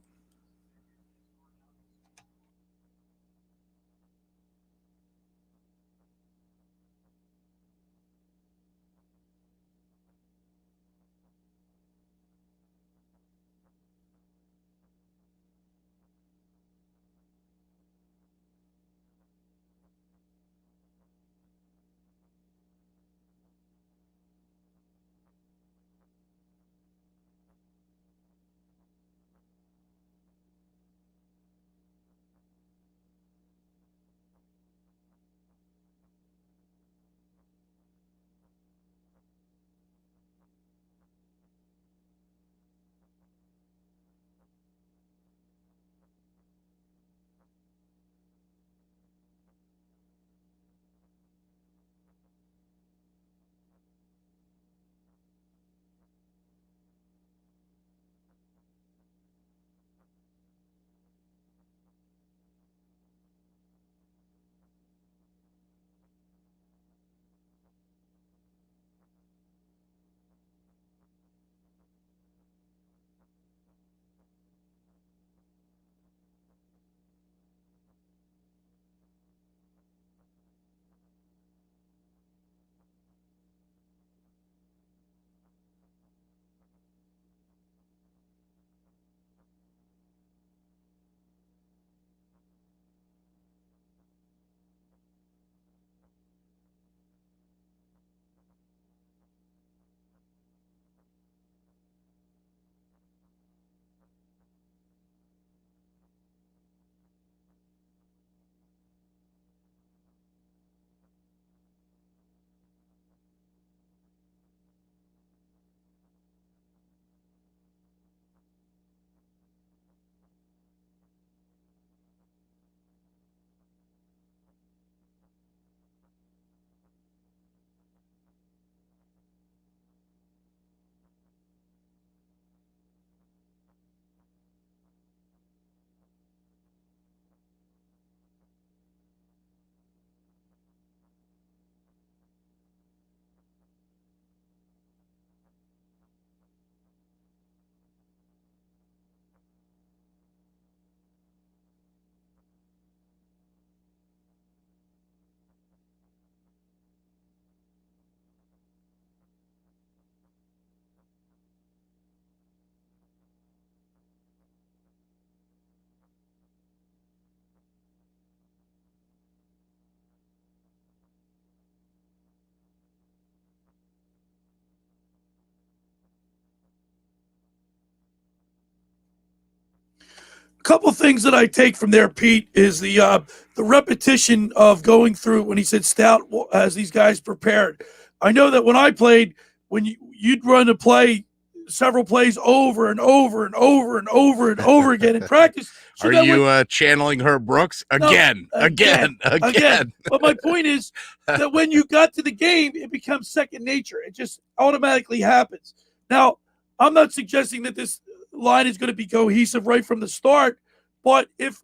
couple things that I take from there, Pete, is the repetition of going through when he said Stout has these guys prepared. I know that when I played, when you'd run a play, several plays over and over and over and over and over again in practice. So are you channeling Herb Brooks again? But my point is that when you got to the game, it becomes second nature. It just automatically happens. Now, I'm not suggesting that this line is going to be cohesive right from the start, but if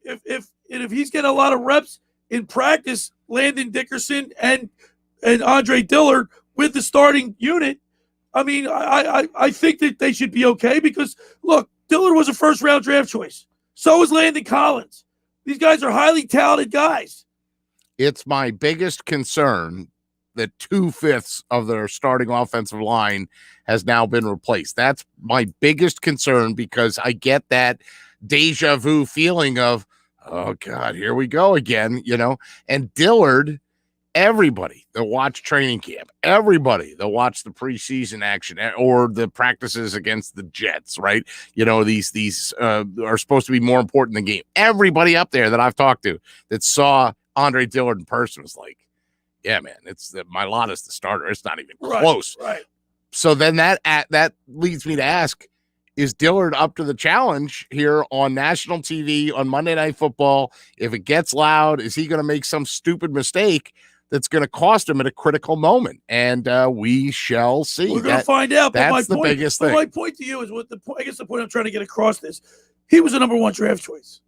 he's getting a lot of reps in practice, Landon Dickerson and Andre Dillard with the starting unit, I mean, I think that they should be okay because, look, Dillard was a first-round draft choice. So is Landon Collins. These guys are highly talented guys. It's my biggest concern that 2/5 of their starting offensive line has now been replaced. That's my biggest concern because I get that deja vu feeling of, oh, God, here we go again, And Dillard, everybody that watched training camp, everybody that watched the preseason action or the practices against the Jets, right? These are supposed to be more important than the game. Everybody up there that I've talked to that saw Andre Dillard in person was like, yeah, man, my lot is the starter. It's not even close. Right. So then that leads me to ask, is Dillard up to the challenge here on national TV on Monday Night Football? If it gets loud, is he going to make some stupid mistake that's going to cost him at a critical moment? And we shall see. We're going to find out. That's the biggest thing. My point to you is I guess the point I'm trying to get across is he was a number one draft choice.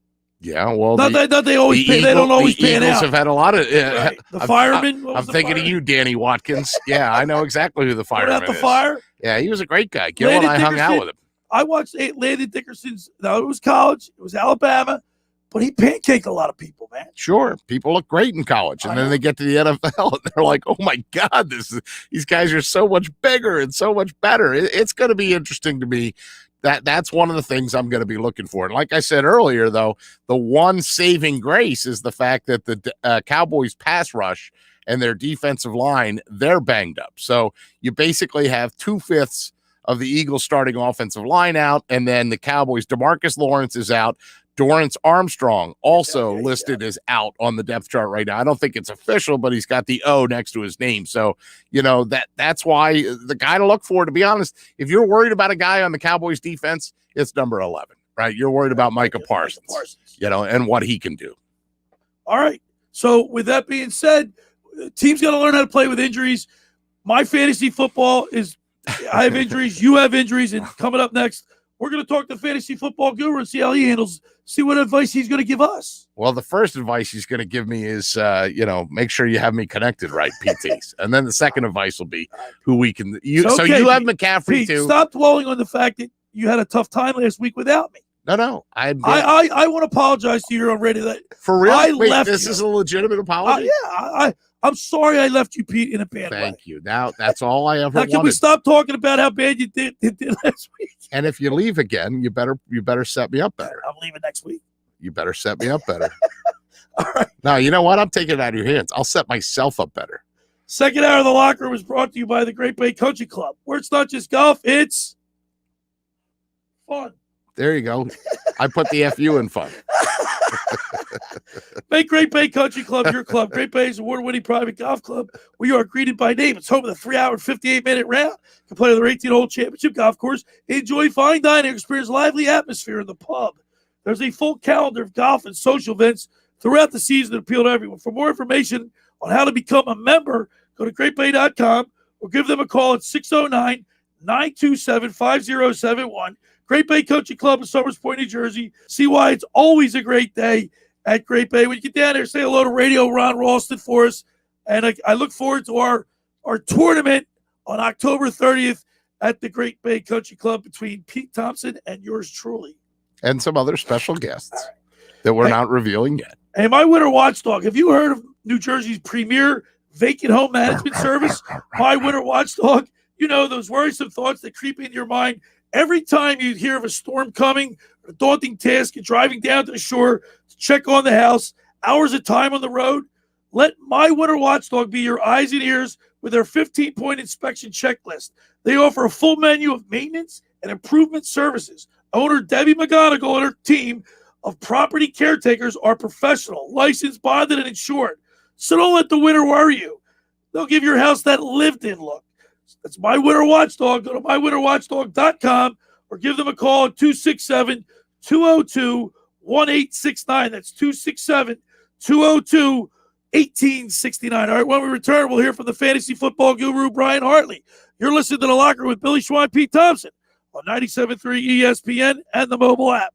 Yeah, well, they don't always pan out. Eagles have had a lot of right. The fireman. I'm thinking of you, Danny Watkins. Yeah, I know exactly who the fireman is. Fire? Yeah, he was a great guy. Gil and I hung out with him. I watched Landon Dickerson's. Now it was college, it was Alabama, but he pancaked a lot of people, man. Sure, people look great in college, and then they get to the NFL, and they're like, "Oh my God, these guys are so much bigger and so much better." It's going to be interesting to me. That's one of the things I'm going to be looking for. And like I said earlier, though, the one saving grace is the fact that the Cowboys pass rush and their defensive line, they're banged up. So you basically have 2/5 of the Eagles starting offensive line out, and then the Cowboys, DeMarcus Lawrence is out. Dorrance Armstrong also listed as out on the depth chart right now. I don't think it's official, but he's got the O next to his name. So, that's why the guy to look for, to be honest, if you're worried about a guy on the Cowboys defense, it's number 11, right? You're worried about Micah Parsons, and what he can do. All right. So with that being said, team's got to learn how to play with injuries. My fantasy football is I have injuries, you have injuries, and coming up next, we're going to talk to fantasy football guru and see how he handles, see what advice he's going to give us. Well, the first advice he's going to give me is, make sure you have me connected right, PTs. And then the second advice will be who we can. So you have McCaffrey Pete, too. Stop dwelling on the fact that you had a tough time last week without me. No. I want to apologize to you already. That for real. This is a legitimate apology. I'm sorry I left you, Pete, in a bad way. Thank you. Now that's all I ever wanted. Can we stop talking about how bad you did last week? And if you leave again, you better set me up better. I'm leaving next week. You better set me up better. All right. Now, you know what? I'm taking it out of your hands. I'll set myself up better. Second hour of the locker room is brought to you by the Great Bay Country Club, where it's not just golf, it's fun. There you go. I put the FU in fun. Make Great Bay Country Club your club. Great Bay's award-winning private golf club where you are greeted by name. It's home of the 3-hour and 58-minute round. You can play on their 18-hole championship golf course. Enjoy fine dining. Experience lively atmosphere in the pub. There's a full calendar of golf and social events throughout the season that appeal to everyone. For more information on how to become a member, go to greatbay.com or give them a call at 609-927-5071. Great Bay Country Club in Somers Point, New Jersey. See why it's always a great day at Great Bay. When you get down there, say hello to Radio Ron Ralston for us. And I look forward to our tournament on October 30th at the Great Bay Country Club between Pete Thompson and yours truly. And some other special guests that we're not revealing yet. Hey, my winter watchdog, have you heard of New Jersey's premier vacant home management service, My Winter Watchdog? You know, those worrisome thoughts that creep into your mind every time you hear of a storm coming, a daunting task of driving down to the shore to check on the house, hours of time on the road. Let My Winter Watchdog be your eyes and ears with their 15-point inspection checklist. They offer a full menu of maintenance and improvement services. Owner Debbie McGonigal and her team of property caretakers are professional, licensed, bonded, and insured. So don't let the winter worry you. They'll give your house that lived-in look. That's My Winter Watchdog. Go to mywinterwatchdog.com or give them a call at 267-202-1869. That's 267-202-1869. All right, when we return, we'll hear from the fantasy football guru, Brian Hartley. You're listening to The Locker Room with Billy Schweim, Pete Thompson on 97.3 ESPN and the mobile app.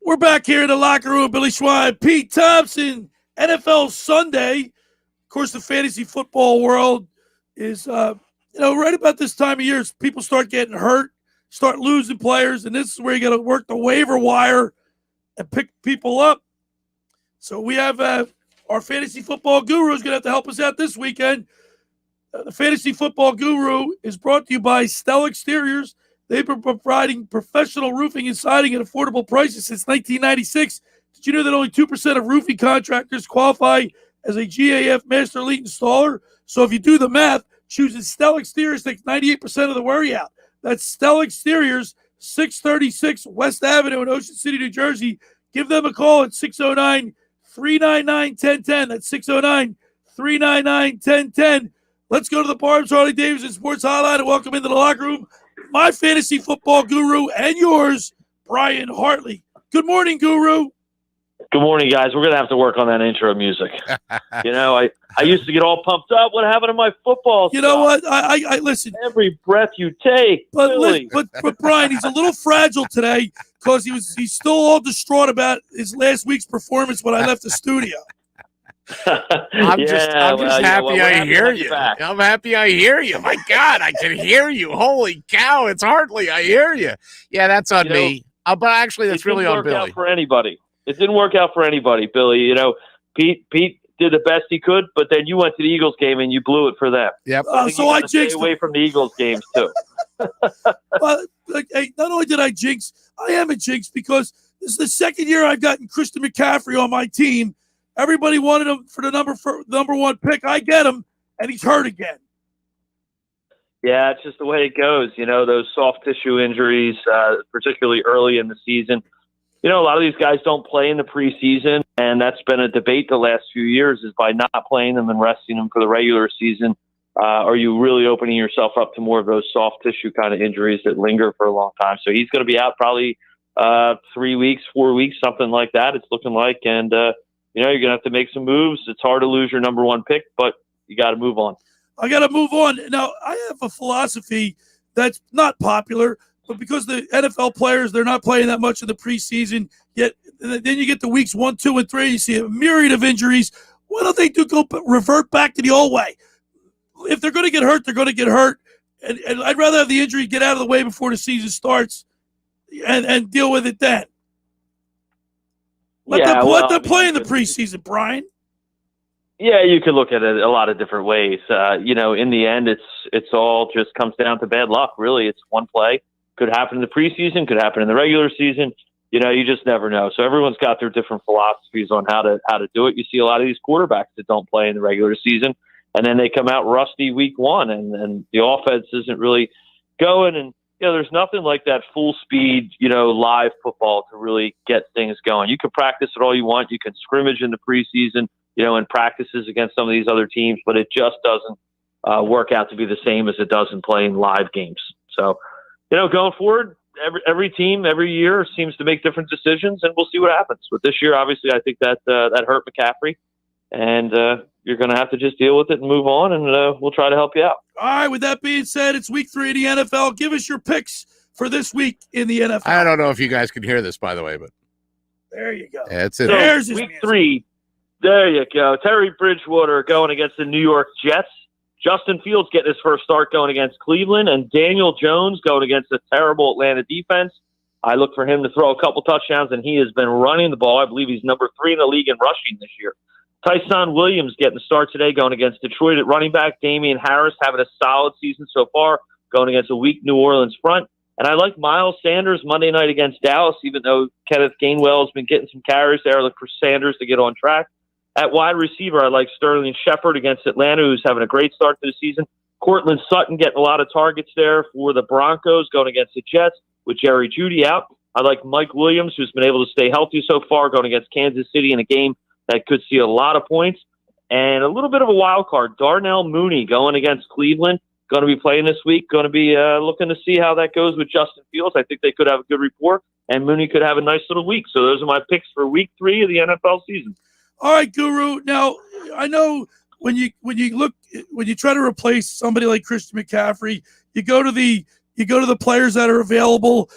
We're back here in the locker room. Billy Schweim, Pete Thompson, NFL Sunday. Of course, the fantasy football world is, right about this time of year, people start getting hurt, start losing players, and this is where you got to work the waiver wire and pick people up. So we have our fantasy football guru is going to have to help us out this weekend. The fantasy football guru is brought to you by Stella Exteriors. They've been providing professional roofing and siding at affordable prices since 1996. Did you know that only 2% of roofing contractors qualify as a GAF Master Elite installer? So if you do the math, choosing Stell Exteriors takes 98% of the worry out. That's Stell Exteriors, 636 West Avenue in Ocean City, New Jersey. Give them a call at 609-399-1010. That's 609-399-1010. Let's go to the Barb's Harley Davidson Sports Hotline and welcome into the locker room my fantasy football guru and yours, Brian Hartley. Good morning, Guru. Good morning, guys. We're going to have to work on that intro music. I used to get all pumped up. What happened to my football You know what? I listen. Every breath you take. But Brian, he's a little fragile today because he's still all distraught about his last week's performance when I left the studio. I'm just happy I hear you. I'm happy I hear you. My God, I can hear you. Holy cow, it's Hartley. I hear you. Yeah, that's on me. But actually, that's really on Billy. It didn't work out for anybody, Billy. Pete did the best he could, but then you went to the Eagles game and you blew it for them. Yep. So I jinxed stay away from the Eagles games too. Well, hey, not only did I jinx, I am a jinx because this is the second year I've gotten Christian McCaffrey on my team. Everybody wanted him for the number one pick. I get him, and he's hurt again. Yeah, it's just the way it goes. Those soft tissue injuries, particularly early in the season. A lot of these guys don't play in the preseason, and that's been a debate the last few years is by not playing them and resting them for the regular season. Are you really opening yourself up to more of those soft tissue kind of injuries that linger for a long time? So he's going to be out probably 3 weeks, 4 weeks, something like that. It's looking like, and you're going to have to make some moves. It's hard to lose your number one pick, but you got to move on. I got to move on. Now, I have a philosophy that's not popular, but because the NFL players, they're not playing that much in the preseason, yet then you get to weeks 1, 2, and 3, you see a myriad of injuries. Why don't they revert back to the old way? If they're going to get hurt, they're going to get hurt. And I'd rather have the injury get out of the way before the season starts and deal with it then. Let them play in the preseason, Brian. Yeah, you could look at it a lot of different ways. In the end, it's all just comes down to bad luck. Really, it's one play. Could happen in the preseason, could happen in the regular season. You just never know. So everyone's got their different philosophies on how to do it. You see a lot of these quarterbacks that don't play in the regular season, and then they come out rusty week one, and the offense isn't really going. And there's nothing like that full speed, live football to really get things going. You can practice it all you want. You can scrimmage in the preseason, in practices against some of these other teams, but it just doesn't work out to be the same as it does in playing live games. So, going forward, every team, every year seems to make different decisions, and we'll see what happens. But this year, obviously, I think that hurt McCaffrey, and you're going to have to just deal with it and move on, and we'll try to help you out. All right, with that being said, it's week 3 of the NFL. Give us your picks for this week in the NFL. I don't know if you guys can hear this, by the way, but there you go. That's it. So There's week 3. There you go. Terry Bridgewater going against the New York Jets. Justin Fields getting his first start going against Cleveland, and Daniel Jones going against a terrible Atlanta defense. I look for him to throw a couple touchdowns, and he has been running the ball. I believe he's number 3 in the league in rushing this year. Tyson Williams getting the start today going against Detroit at running back. Damian Harris having a solid season so far going against a weak New Orleans front. And I like Miles Sanders Monday night against Dallas, even though Kenneth Gainwell has been getting some carries there. I look for Sanders to get on track. At wide receiver, I like Sterling Shepard against Atlanta, who's having a great start to the season. Cortland Sutton getting a lot of targets there for the Broncos going against the Jets with Jerry Jeudy out. I like Mike Williams, who's been able to stay healthy so far, going against Kansas City in a game that could see a lot of points. And a little bit of a wild card, Darnell Mooney going against Cleveland, going to be playing this week, going to be looking to see how that goes with Justin Fields. I think they could have a good rapport, and Mooney could have a nice little week. So those are my picks for week 3 of the NFL season. All right, Guru. Now, I know when you try to replace somebody like Christian McCaffrey, you go to the players that are available,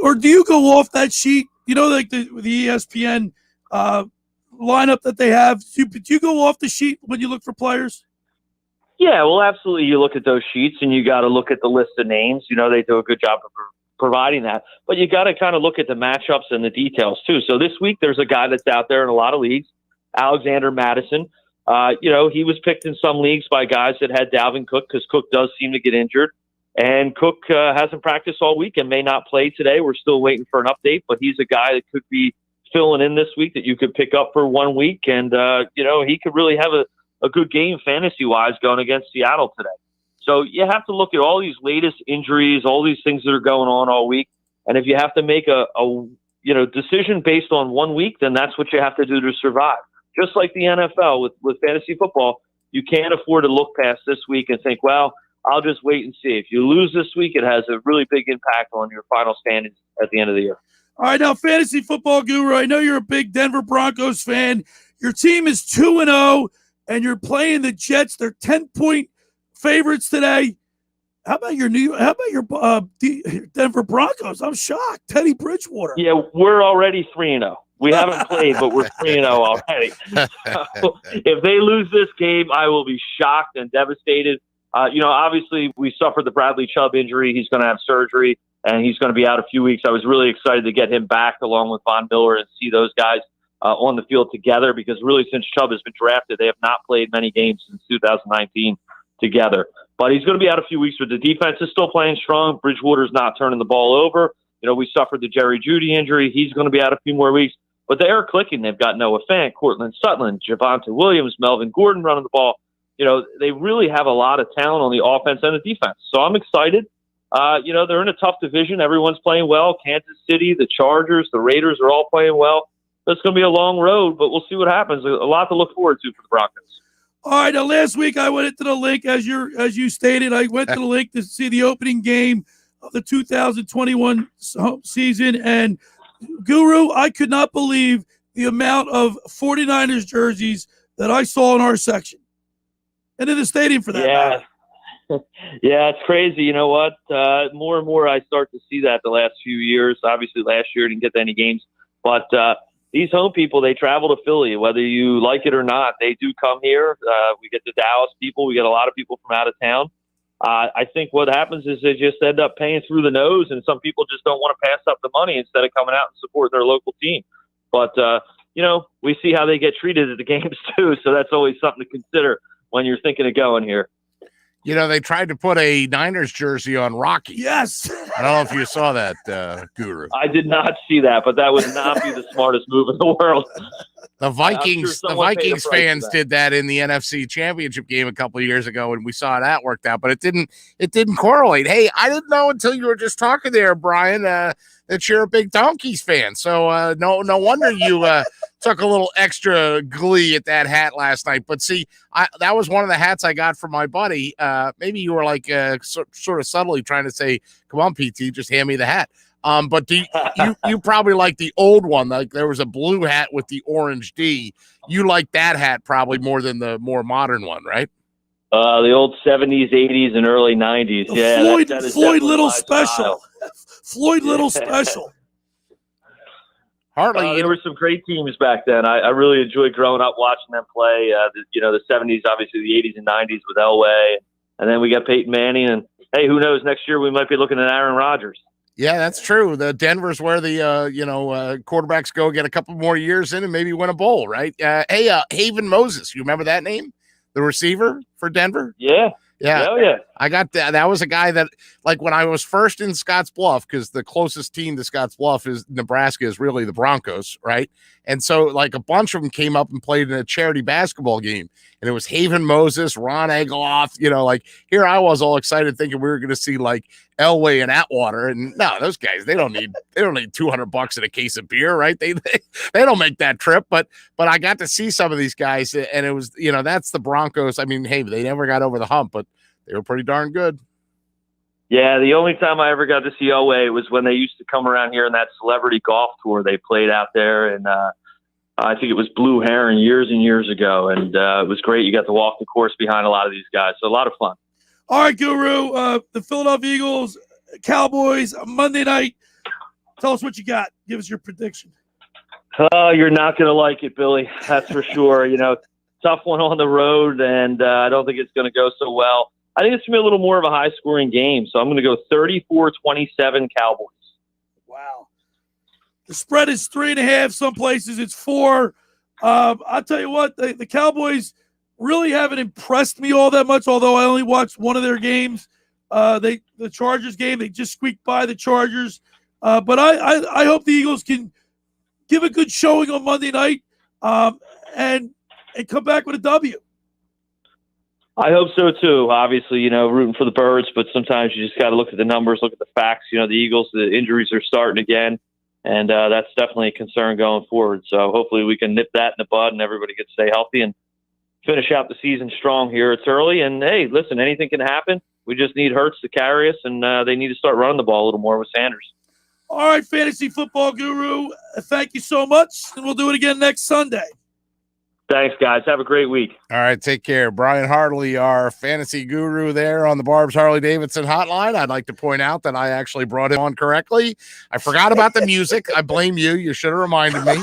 or do you go off that sheet? Like the ESPN lineup that they have. Do you go off the sheet when you look for players? Yeah, well, absolutely. You look at those sheets, and you got to look at the list of names. They do a good job of providing that, but you got to kind of look at the matchups and the details too. So this week there's a guy that's out there in a lot of leagues, Alexander Madison. He was picked in some leagues by guys that had Dalvin Cook because Cook does seem to get injured. And Cook hasn't practiced all week and may not play today. We're still waiting for an update, but he's a guy that could be filling in this week that you could pick up for 1 week. And, he could really have a good game fantasy-wise going against Seattle today. So you have to look at all these latest injuries, all these things that are going on all week. And if you have to make a decision based on 1 week, then that's what you have to do to survive. Just like the NFL with fantasy football, you can't afford to look past this week and think, well, I'll just wait and see. If you lose this week, it has a really big impact on your final standings at the end of the year. All right, now, fantasy football guru, I know you're a big Denver Broncos fan. Your team is 2-0, and you're playing the Jets. They're 10-point favorites today. How about your Denver Broncos? I'm shocked. Teddy Bridgewater. Yeah, we're already 3-0. We haven't played, but we're 3-0 already. So if they lose this game, I will be shocked and devastated. Obviously we suffered the Bradley Chubb injury. He's going to have surgery, and he's going to be out a few weeks. I was really excited to get him back along with Von Miller and see those guys on the field together, because really since Chubb has been drafted, they have not played many games since 2019 together. But he's going to be out a few weeks, but the defense is still playing strong. Bridgewater's not turning the ball over. We suffered the Jerry Jeudy injury. He's going to be out a few more weeks. But they are clicking. They've got Noah Fant, Cortland Sutton, Javonte Williams, Melvin Gordon running the ball. They really have a lot of talent on the offense and the defense. So I'm excited. They're in a tough division. Everyone's playing well. Kansas City, the Chargers, the Raiders are all playing well. It's going to be a long road, but we'll see what happens. A lot to look forward to for the Broncos. All right, now last week I went into the link, as you stated. I went to the link to see the opening game of the 2021 season, and Guru, I could not believe the amount of 49ers jerseys that I saw in our section and in the stadium for that matter. Yeah, it's crazy. You know what? More and more I start to see that the last few years. Obviously, last year didn't get to any games, but these home people, they travel to Philly, whether you like it or not. They do come here. We get the Dallas people. We get a lot of people from out of town. I think what happens is they just end up paying through the nose, and some people just don't want to pass up the money instead of coming out and support their local team. But, we see how they get treated at the games too, so that's always something to consider when you're thinking of going here. They tried to put a Niners jersey on Rocky. Yes. I don't know if you saw that, Guru. I did not see that, but that would not be the smartest move in the world. The Vikings fans did that in the NFC Championship game a couple of years ago, and we saw that worked out, but it didn't correlate. Hey, I didn't know until you were just talking there, Brian, that you're a big Donkeys fan. So no wonder you took a little extra glee at that hat last night. But see, that was one of the hats I got from my buddy. Maybe you were like sort of subtly trying to say, "Come on, PT, just hand me the hat." But you probably like the old one. Like there was a blue hat with the orange D. You like that hat probably more than the more modern one, right? The old 70s, 80s, and early 90s. Yeah, Floyd Little special. Floyd Little special. Hartley, there were some great teams back then. I really enjoyed growing up watching them play. The 70s, obviously the 80s and 90s with Elway, and then we got Peyton Manning. And hey, who knows? Next year we might be looking at Aaron Rodgers. Yeah, that's true. The Denver's where the quarterbacks go get a couple more years in and maybe win a bowl, right? Haven Moses, you remember that name? The receiver for Denver? Yeah. Oh, yeah. I got that. That was a guy that, like, when I was first in Scottsbluff, because the closest team to Scottsbluff is Nebraska is really the Broncos, right? And so, like, a bunch of them came up and played in a charity basketball game, and it was Haven Moses, Ron Egloff, here I was all excited thinking we were going to see, like, Elway and Atwater, and no, those guys, they don't need $200 in a case of beer, right? They don't make that trip, but I got to see some of these guys, and it was, that's the Broncos. I mean, hey, they never got over the hump, but they were pretty darn good. Yeah, the only time I ever got to see Elway was when they used to come around here in that celebrity golf tour they played out there, and I think it was Blue Heron years and years ago, and it was great. You got to walk the course behind a lot of these guys, so a lot of fun. All right, Guru, the Philadelphia Eagles, Cowboys, Monday night. Tell us what you got. Give us your prediction. Oh, you're not going to like it, Billy. That's for sure. Tough one on the road, and I don't think it's going to go so well. I think it's going to be a little more of a high-scoring game, so I'm going to go 34-27 Cowboys. Wow. The spread is 3.5. Some places it's 4. I'll tell you what, the Cowboys really haven't impressed me all that much, although I only watched one of their games. They the Chargers game. They just squeaked by the Chargers. But I hope the Eagles can give a good showing on Monday night and come back with a W. I hope so too. Obviously, rooting for the Birds, but sometimes you just got to look at the numbers, look at the facts. The Eagles, the injuries are starting again, and that's definitely a concern going forward. So hopefully we can nip that in the bud and everybody can stay healthy and finish out the season strong here. It's early, and hey, listen, anything can happen. We just need Hurts to carry us, and they need to start running the ball a little more with Sanders. All right, fantasy football guru, thank you so much, and we'll do it again next Sunday. Thanks, guys. Have a great week. All right, take care. Brian Hartley, our fantasy guru there on the Barb's Harley-Davidson hotline. I'd like to point out that I actually brought him on correctly. I forgot about the music. I blame you. You should have reminded me.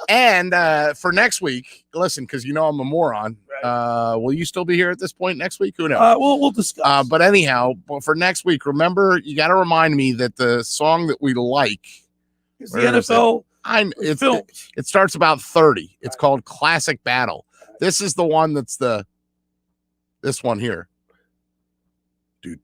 And for next week, listen, because I'm a moron. Will you still be here at this point next week? Who knows? We'll discuss. But anyhow, for next week, remember, you got to remind me that the song that we like is the NFL. It starts about 30. It's called Classic Battle. This is the one that's this one here. I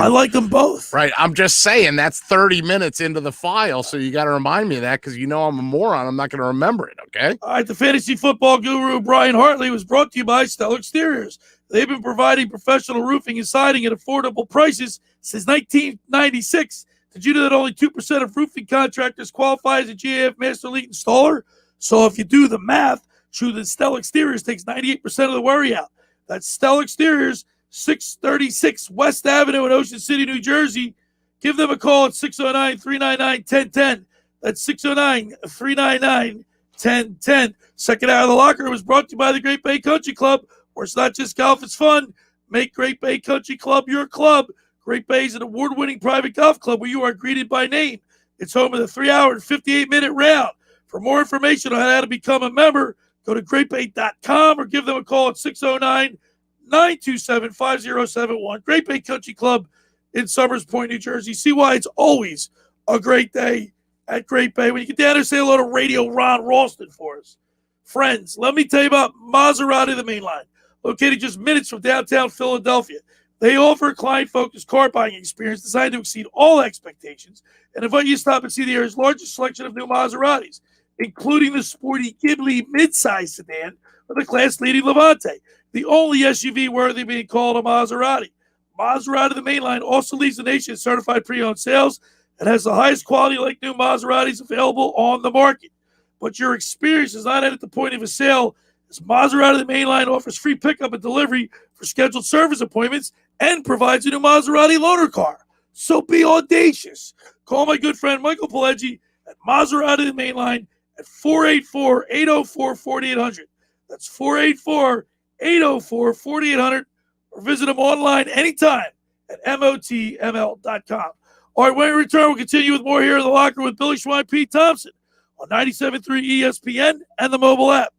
like them both. Right. I'm just saying that's 30 minutes into the file, so you got to remind me of that because I'm a moron. I'm not going to remember it, okay? All right, the fantasy football guru, Brian Hartley, was brought to you by Stellar Exteriors. They've been providing professional roofing and siding at affordable prices since 1996. Did you know that only 2% of roofing contractors qualify as a GAF Master Elite installer? So if you do the math, true that Stellar Exteriors takes 98% of the worry out. That's Stellar Exteriors, 636 West Avenue in Ocean City, New Jersey. Give them a call at 609-399-1010. That's 609-399-1010. Second Hour of the Locker Room is brought to you by the Great Bay Country Club, where it's not just golf, it's fun. Make Great Bay Country Club your club. Great Bay is an award-winning private golf club where you are greeted by name. It's home of the 3-hour and 58-minute round. For more information on how to become a member, go to greatbay.com or give them a call at 609-927-5071. Great Bay Country Club in Summers Point, New Jersey. See why it's always a great day at Great Bay. When you get down there, say hello to Radio Ron Ralston for us. Friends, let me tell you about Maserati, the main line. Located just minutes from downtown Philadelphia. They offer a client-focused car buying experience designed to exceed all expectations and invite you to stop and see the area's largest selection of new Maseratis, including the sporty Ghibli midsize sedan or the class-leading Levante, the only SUV worthy of being called a Maserati. Maserati, the main line, also leads the nation in certified pre-owned sales and has the highest quality like new Maseratis available on the market. But your experience is not at the point of a sale, as Maserati, the main line, offers free pickup and delivery for scheduled service appointments and provides a new Maserati loaner car. So be audacious. Call my good friend Michael Pileggi at Maserati, the main line, at 484-804-4800. That's 484-804-4800. Or visit them online anytime at motml.com. All right, when we return, we'll continue with more here in the locker room with Billy Schweim, Pete Thompson on 97.3 ESPN and the mobile app.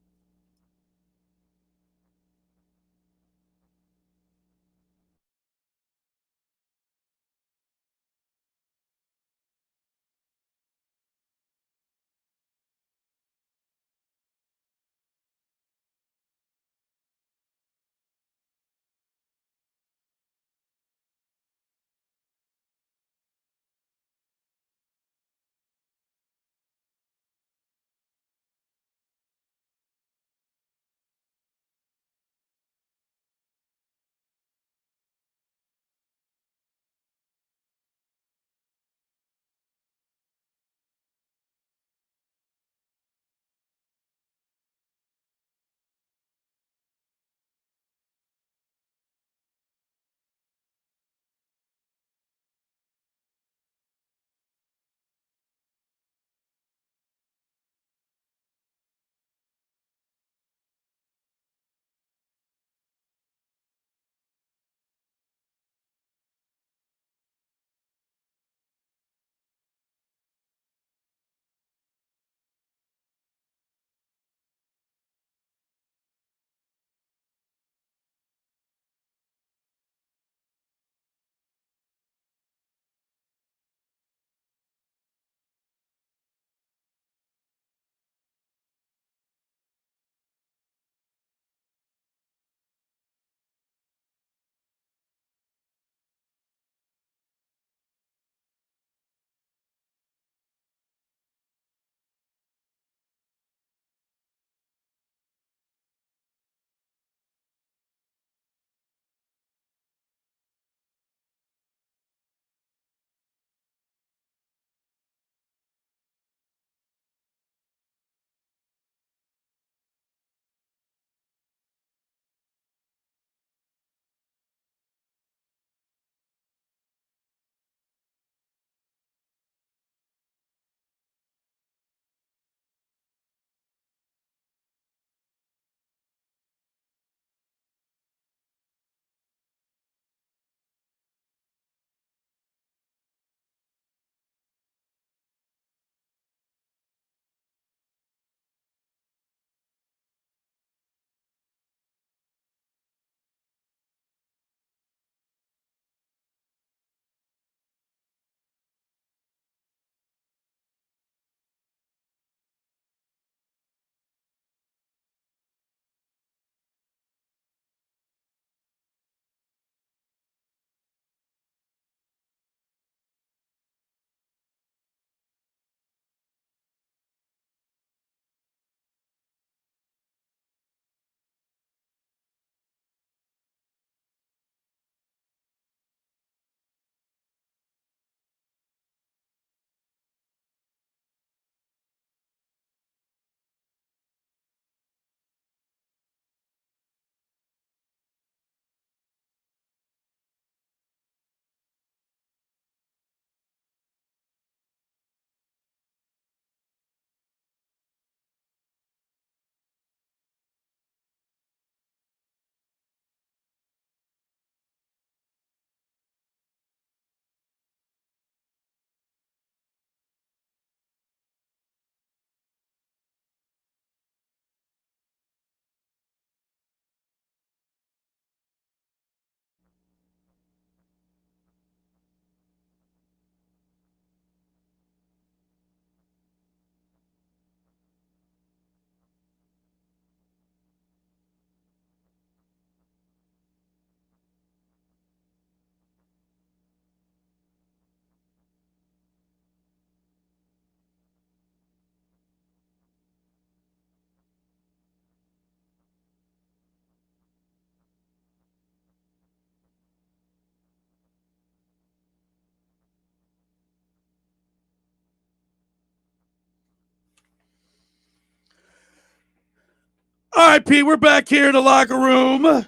All right, Pete, we're back here in the locker room.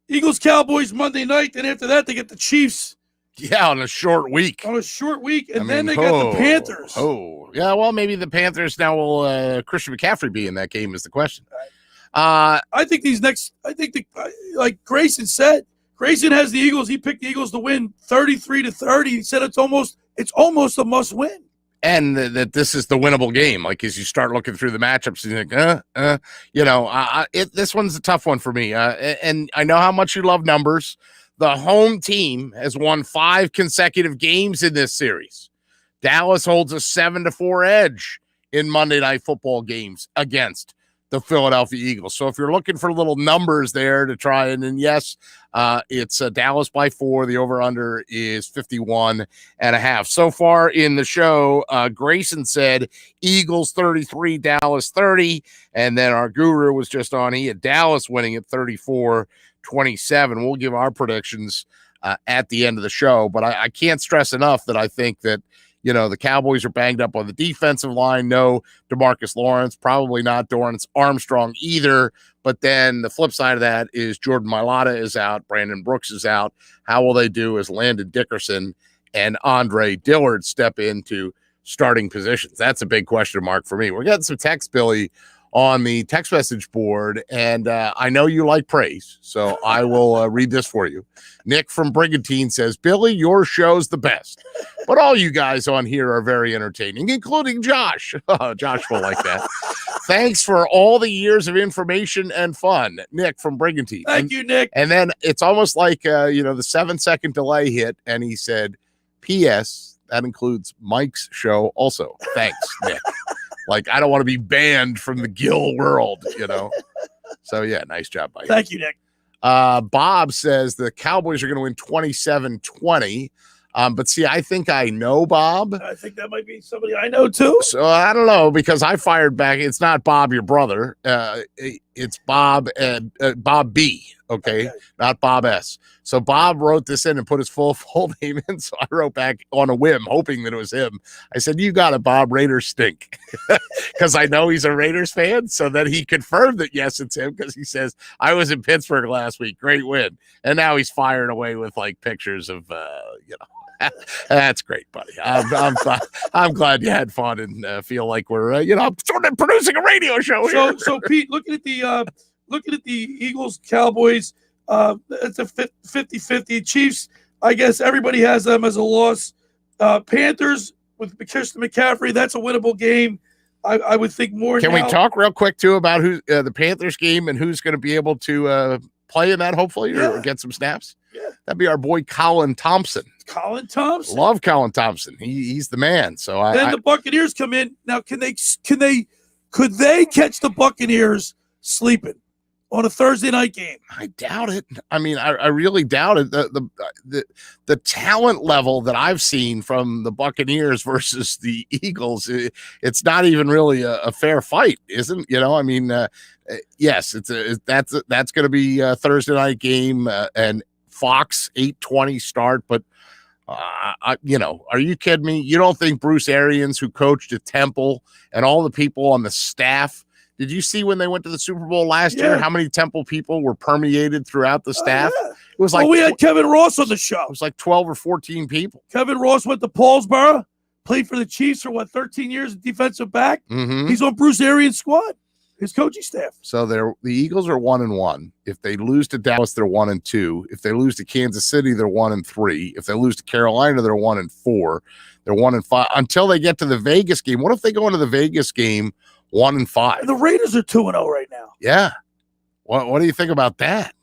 Eagles Cowboys Monday night. Then after that, they get the Chiefs. Yeah, on a short week. On a short week, and then they got the Panthers. Yeah, well, maybe the Panthers now will Christian McCaffrey be in that game is the question. I think like Grayson said, Grayson has the Eagles. He picked the Eagles to win 33-30. He said it's almost a must win. And that this is the winnable game. Like as you start looking through the matchups, you think, this one's a tough one for me. And I know how much you love numbers. The home team has won 5 consecutive games in this series. Dallas holds a 7-4 edge in Monday Night Football games against the Philadelphia Eagles. So if you're looking for little numbers there to try and yes, it's Dallas by 4. The over-under is 51.5. So far in the show, Grayson said Eagles 33, Dallas 30. And then our guru was just on. He had Dallas winning at 34-27. We'll give our predictions at the end of the show. But I can't stress enough that I think that, the Cowboys are banged up on the defensive line. No DeMarcus Lawrence, probably not Dorrance Armstrong either. But then the flip side of that is Jordan Mailata is out. Brandon Brooks is out. How will they do as Landon Dickerson and Andre Dillard step into starting positions? That's a big question mark for me. We're getting some text, Billy, on the text message board, and I know you like praise, so I will read this for you. Nick from Brigantine says, Billy, your show's the best, but all you guys on here are very entertaining, including Josh. Josh will like that. Thanks for all the years of information and fun, Nick from Brigantine. Thank you, Nick. And then it's almost like, the 7-second delay hit, and he said, P.S., that includes Mike's show also. Thanks, Nick. Like, I don't want to be banned from the Gill world, So, yeah, nice job, Mike. Thank you, Nick. Bob says the Cowboys are going to win 27-20. But see, I think I know Bob. I think that might be somebody I know, too. So, I don't know, because I fired back. It's not Bob, your brother. It's Bob Bob B, okay? Not Bob S. So Bob wrote this in and put his full name in. So I wrote back on a whim, hoping that it was him. I said, you got it, Bob. Raiders stink. Because I know he's a Raiders fan. So then he confirmed that, yes, it's him. Because he says, I was in Pittsburgh last week. Great win. And now he's firing away with like pictures of, That's great, buddy. I'm glad you had fun and feel like we're, sort of producing a radio show here. So Pete, looking at the Eagles Cowboys, it's a 50-50. Chiefs, I guess everybody has them as a loss. Panthers with Christian McCaffrey, that's a winnable game. I would think more. Can we talk real quick too about who the Panthers game and who's going to be able to play in that, hopefully, or get some snaps? Yeah. That'd be our boy Colin Thompson. Colin Thompson, love Colin Thompson. He's the man. So then the Buccaneers come in now. Could they catch the Buccaneers sleeping on a Thursday night game? I doubt it. I mean, I really doubt it. The talent level that I've seen from the Buccaneers versus the Eagles, it's not even really a fair fight, isn't? Yes, that's going to be a Thursday night game and Fox 8:20 start. But are you kidding me? You don't think Bruce Arians, who coached at Temple, and all the people on the staff? Did you see when they went to the Super Bowl last year, how many Temple people were permeated throughout the staff? It was like, we had Kevin Ross on the show. It was like 12 or 14 people. Kevin Ross went to Paulsboro, played for the Chiefs for 13 years at defensive back. Mm-hmm. He's on Bruce Arians' squad, his coaching staff. So the Eagles are 1-1. If they lose to Dallas, they're 1-2. If they lose to Kansas City, they're 1-3. If they lose to Carolina, they're 1-4. They're 1-5 until they get to the Vegas game. What if they go into the Vegas game 1-5? And the Raiders are 2-0 right now. Yeah. What do you think about that?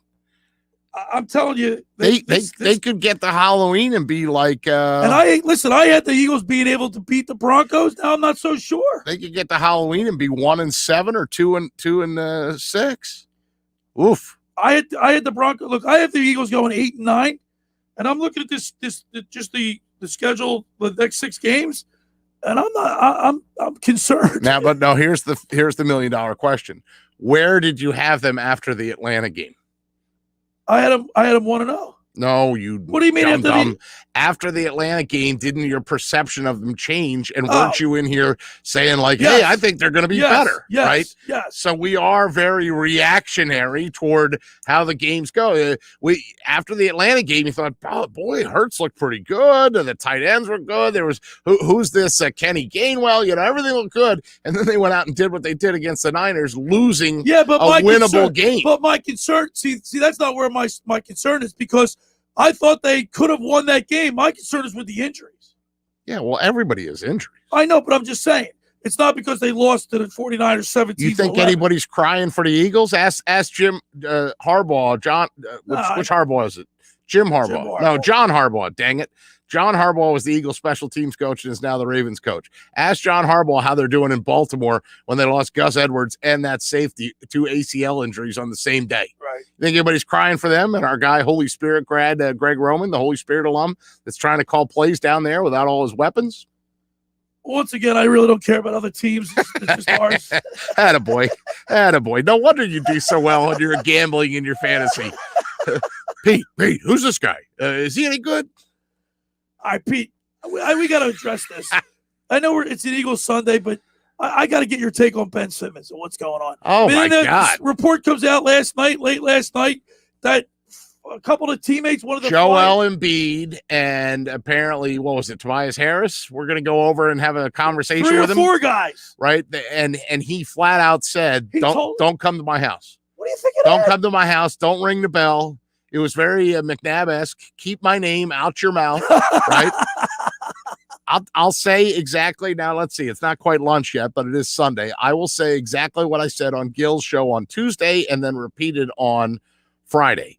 I'm telling you, they could get the Halloween and be like. And I had the Eagles being able to beat the Broncos. Now I'm not so sure. They could get the Halloween and be 1-7 or 2-6. Oof. I had the Broncos. Look, I have the Eagles going 8-9, and I'm looking at this just the schedule, the next 6 games. And I'm concerned. Now, here's the $1 million question. Where did you have them after the Atlanta game? I had them 1-0. No, you. What do you mean after the Atlanta game? Didn't your perception of them change? And Oh. weren't you in here saying like, Yes. "Hey, I think they're going to be Yes. better," Yes. right? Yes. So we are very reactionary toward how the games go. We after the Atlanta game, you thought, "Oh boy, Hurts looked pretty good, and the tight ends were good." There was who's this Kenny Gainwell? Everything looked good, and then they went out and did what they did against the Niners, losing Yeah, but a winnable game. But my concern, see, that's not where my concern is, because I thought they could have won that game. My concern is with the injuries. Yeah, well, everybody has injuries. I know, but I'm just saying. It's not because they lost to the 49ers 17-11. You think anybody's crying for the Eagles? Ask Jim Harbaugh, John, which Harbaugh is it? Jim Harbaugh. No, John Harbaugh, dang it. John Harbaugh was the Eagles special teams coach and is now the Ravens coach. Ask John Harbaugh how they're doing in Baltimore when they lost Gus Edwards and that safety, 2 ACL injuries on the same day. Right. You think anybody's crying for them? And our guy, Holy Spirit grad, Greg Roman, the Holy Spirit alum, that's trying to call plays down there without all his weapons? Once again, I really don't care about other teams. It's just ours. Attaboy. No wonder you do so well when you're gambling in your fantasy. Pete, who's this guy? Is he any good? All right, Pete, we got to address this. I know it's an Eagles Sunday, but I got to get your take on Ben Simmons and what's going on. Oh, my God. Report comes out late last night, that a couple of teammates, one of the Joel Embiid and apparently, what was it, Tobias Harris? We're going to go over and have a conversation with him. 3 or 4 guys. Right? And he flat out said, don't come to my house. What do you think of Don't that? come to my house. Don't ring the bell. It was very McNabb-esque. Keep my name out your mouth, right? I'll say exactly, now let's see, it's not quite lunch yet, but it is Sunday. I will say exactly what I said on Gil's show on Tuesday and then repeated on Friday.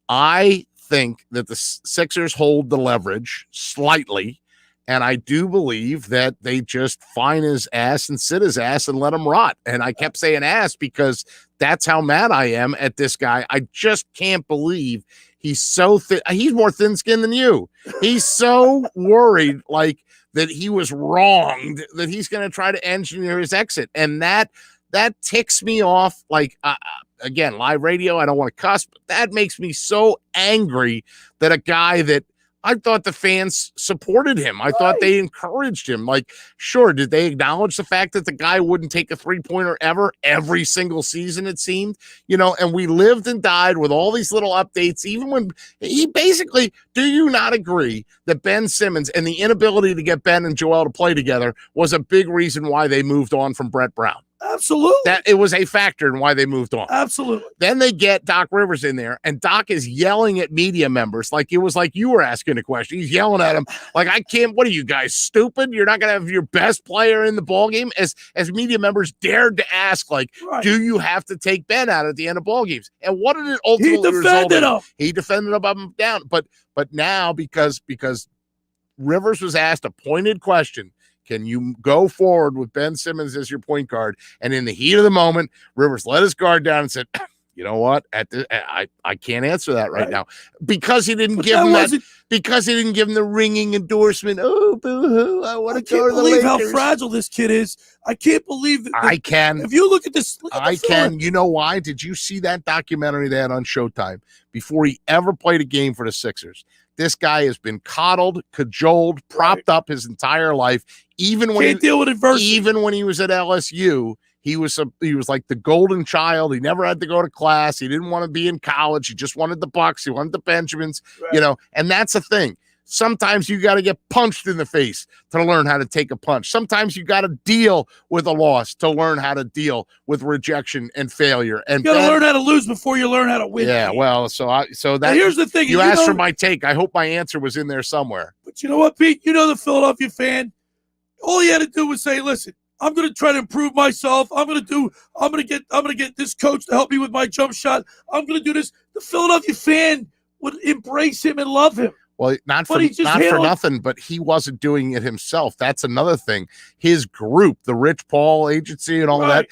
I think that the Sixers hold the leverage slightly, and I do believe that they just find his ass and sit his ass and let him rot. And I kept saying ass because that's how mad I am at this guy. I just can't believe he's so thin. He's more thin-skinned than you. He's so worried like that he was wronged, that he's going to try to engineer his exit. And that ticks me off. Like, again, live radio, I don't want to cuss, but that makes me so angry that a guy that I thought the fans supported him. I thought they encouraged him. Like, sure, did they acknowledge the fact that the guy wouldn't take a three-pointer every single season, it seemed? And we lived and died with all these little updates, even when he basically, do you not agree that Ben Simmons and the inability to get Ben and Joel to play together was a big reason why they moved on from Brett Brown? Absolutely. That it was a factor in why they moved on. Absolutely. Then they get Doc Rivers in there, and Doc is yelling at media members like it was like you were asking a question. He's yelling at him like, I can't, what are you guys, stupid? You're not going to have your best player in the ballgame? As media members dared to ask, like, do you have to take Ben out at the end of ball games? And what did it ultimately result in? He defended him up and down. But now, because Rivers was asked a pointed question, can you go forward with Ben Simmons as your point guard? And in the heat of the moment, Rivers let his guard down and said, you know what? I can't answer that right now because he didn't give him because he didn't give him the ringing endorsement. Oh, boo-hoo, I want to go to the Lakers. I can't believe how fragile this kid is. I can't believe that. I can. If you look at this, I can. You know why? Did you see that documentary they had on Showtime before he ever played a game for the Sixers? This guy has been coddled, cajoled, propped up his entire life. Even when can't deal with adversity. Even when he was at LSU, he was like the golden child. He never had to go to class. He didn't want to be in college. He just wanted the Bucks. He wanted the Benjamins. And that's the thing. Sometimes you got to get punched in the face to learn how to take a punch. Sometimes you got to deal with a loss to learn how to deal with rejection and failure. And you got to learn how to lose before you learn how to win. Yeah, well, so here's the thing. You asked for my take. I hope my answer was in there somewhere. But you know what, Pete? The Philadelphia fan, all he had to do was say, listen, I'm going to try to improve myself. I'm going to get this coach to help me with my jump shot. I'm going to do this. The Philadelphia fan would embrace him and love him. Well, not for nothing, but he wasn't doing it himself. That's another thing. His group, the Rich Paul agency and all that,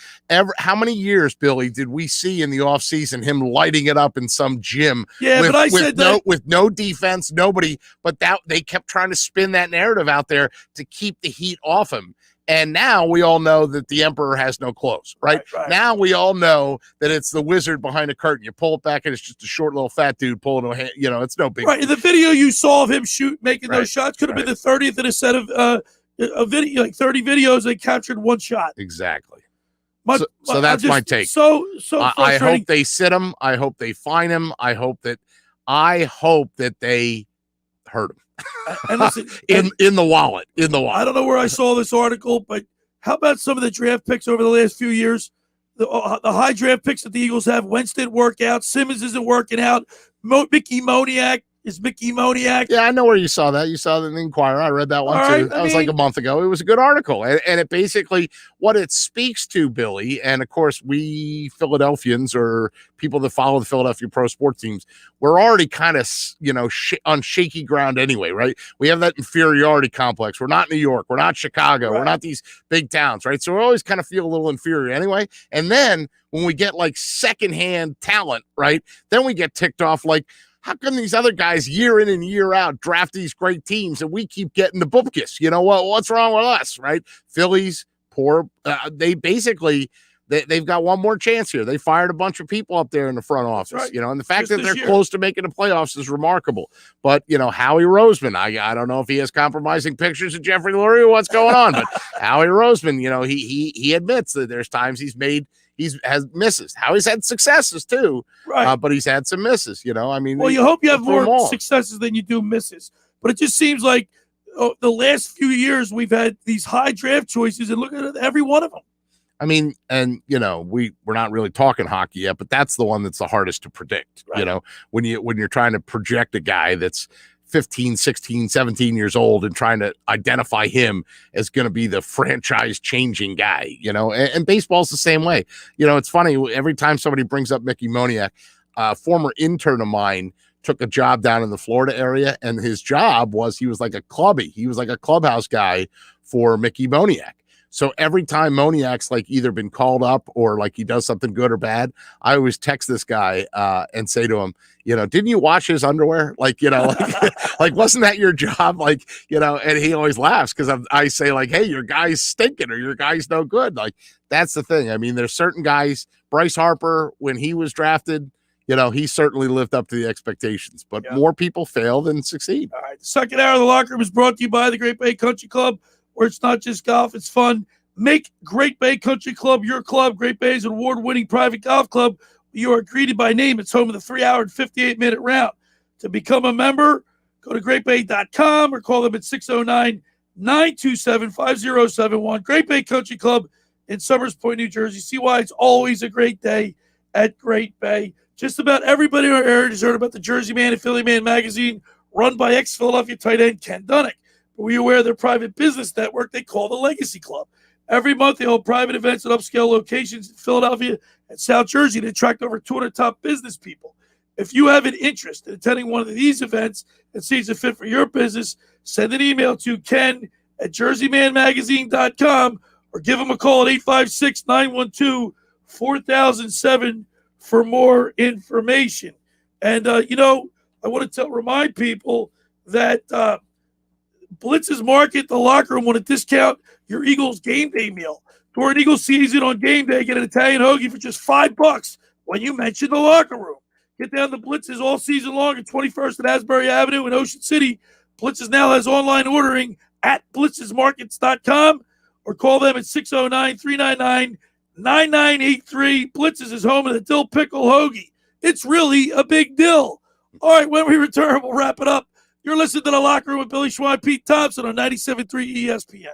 how many years, Billy, did we see in the offseason him lighting it up in some gym? Yeah, but I said that. With no defense, nobody, but they kept trying to spin that narrative out there to keep the heat off him. And now we all know that the emperor has no clothes, right? Right. Now we all know that it's the wizard behind a curtain. You pull it back and it's just a short little fat dude pulling a hand. You know, it's no big Right. In the video you saw of him making Right, those shots could have right. been the 30th in a set of a video, like 30 videos. They captured one shot. Exactly. So that's my take. So I frustrating. hope they sit him. I hope they fine him. I hope that they hurt him. And listen, in the wallet. I don't know where I saw this article, but how about some of the draft picks over the last few years? The high draft picks that the Eagles have. Wentz didn't work out. Simmons isn't working out. Mickey Moniak is Mickey Moniak. Yeah, I know where you saw that. You saw that in the Inquirer. I read that one All too. right, That was like a month ago. It was a good article. And it basically, what it speaks to, Billy, and of course, we Philadelphians or people that follow the Philadelphia pro sports teams, we're already kind of, on shaky ground anyway, right? We have that inferiority complex. We're not New York. We're not Chicago. Right. We're not these big towns, right? So we always kind of feel a little inferior anyway. And then when we get like secondhand talent, right, then we get ticked off like, how come these other guys year in and year out draft these great teams and we keep getting the bupkis? You know what? What's wrong with us, right? Phillies, poor. They basically they've got one more chance here. They fired a bunch of people up there in the front office, right. And the fact Just that this they're year. close to making the playoffs is remarkable. But Howie Roseman, I don't know if he has compromising pictures of Jeffrey Lurie or what's going on, but Howie Roseman, he admits that there's times he's has misses. Howie's had successes too, Right. but he's had some misses. I mean, well, you hope you have more successes than you do misses. But it just seems like the last few years we've had these high draft choices, and look at every one of them. I mean, and we're not really talking hockey yet, but that's the one that's the hardest to predict. Right. When you're trying to project a guy that's 15, 16, 17 years old and trying to identify him as going to be the franchise changing guy, and baseball's the same way. It's funny. Every time somebody brings up Mickey Moniak, a former intern of mine took a job down in the Florida area, and his job was he was like a clubhouse guy for Mickey Moniak. So every time Moniak's like either been called up or like he does something good or bad, I always text this guy and say to him, didn't you wash his underwear? Like, like, wasn't that your job? Like, and he always laughs because I say like, hey, your guy's stinking or your guy's no good. Like, that's the thing. I mean, there's certain guys, Bryce Harper, when he was drafted, he certainly lived up to the expectations, but more people fail than succeed. All right. The second hour of the locker room is brought to you by the Great Bay Country Club, where it's not just golf, it's fun. Make Great Bay Country Club your club. Great Bay is an award-winning private golf club. You are greeted by name. It's home of the 3-hour and 58-minute round. To become a member, go to greatbay.com or call them at 609-927-5071. Great Bay Country Club in Summers Point, New Jersey. See why it's always a great day at Great Bay. Just about everybody in our area has heard about the Jersey Man and Philly Man magazine, run by ex-Philadelphia tight end Ken Dunnick. But were you aware of their private business network they call the Legacy Club? Every month they hold private events at upscale locations in Philadelphia and South Jersey to attract over 200 top business people. If you have an interest in attending one of these events and see it's a fit for your business, send an email to ken@jerseymanmagazine.com or give them a call at 856-912-4007 for more information. And, I want to remind people that Blitz's Market, the locker room, want to discount your Eagles game day meal. During Eagles season on game day, get an Italian hoagie for just $5 when you mention the locker room. Get down to Blitz's all season long at 21st and Asbury Avenue in Ocean City. Blitz's now has online ordering at blitzesmarkets.com or call them at 609-399-9983. Blitz's is home of the Dill Pickle Hoagie. It's really a big deal. All right, when we return, we'll wrap it up. You're listening to The Locker Room with Billy Schweim, Pete Thompson on 97.3 ESPN.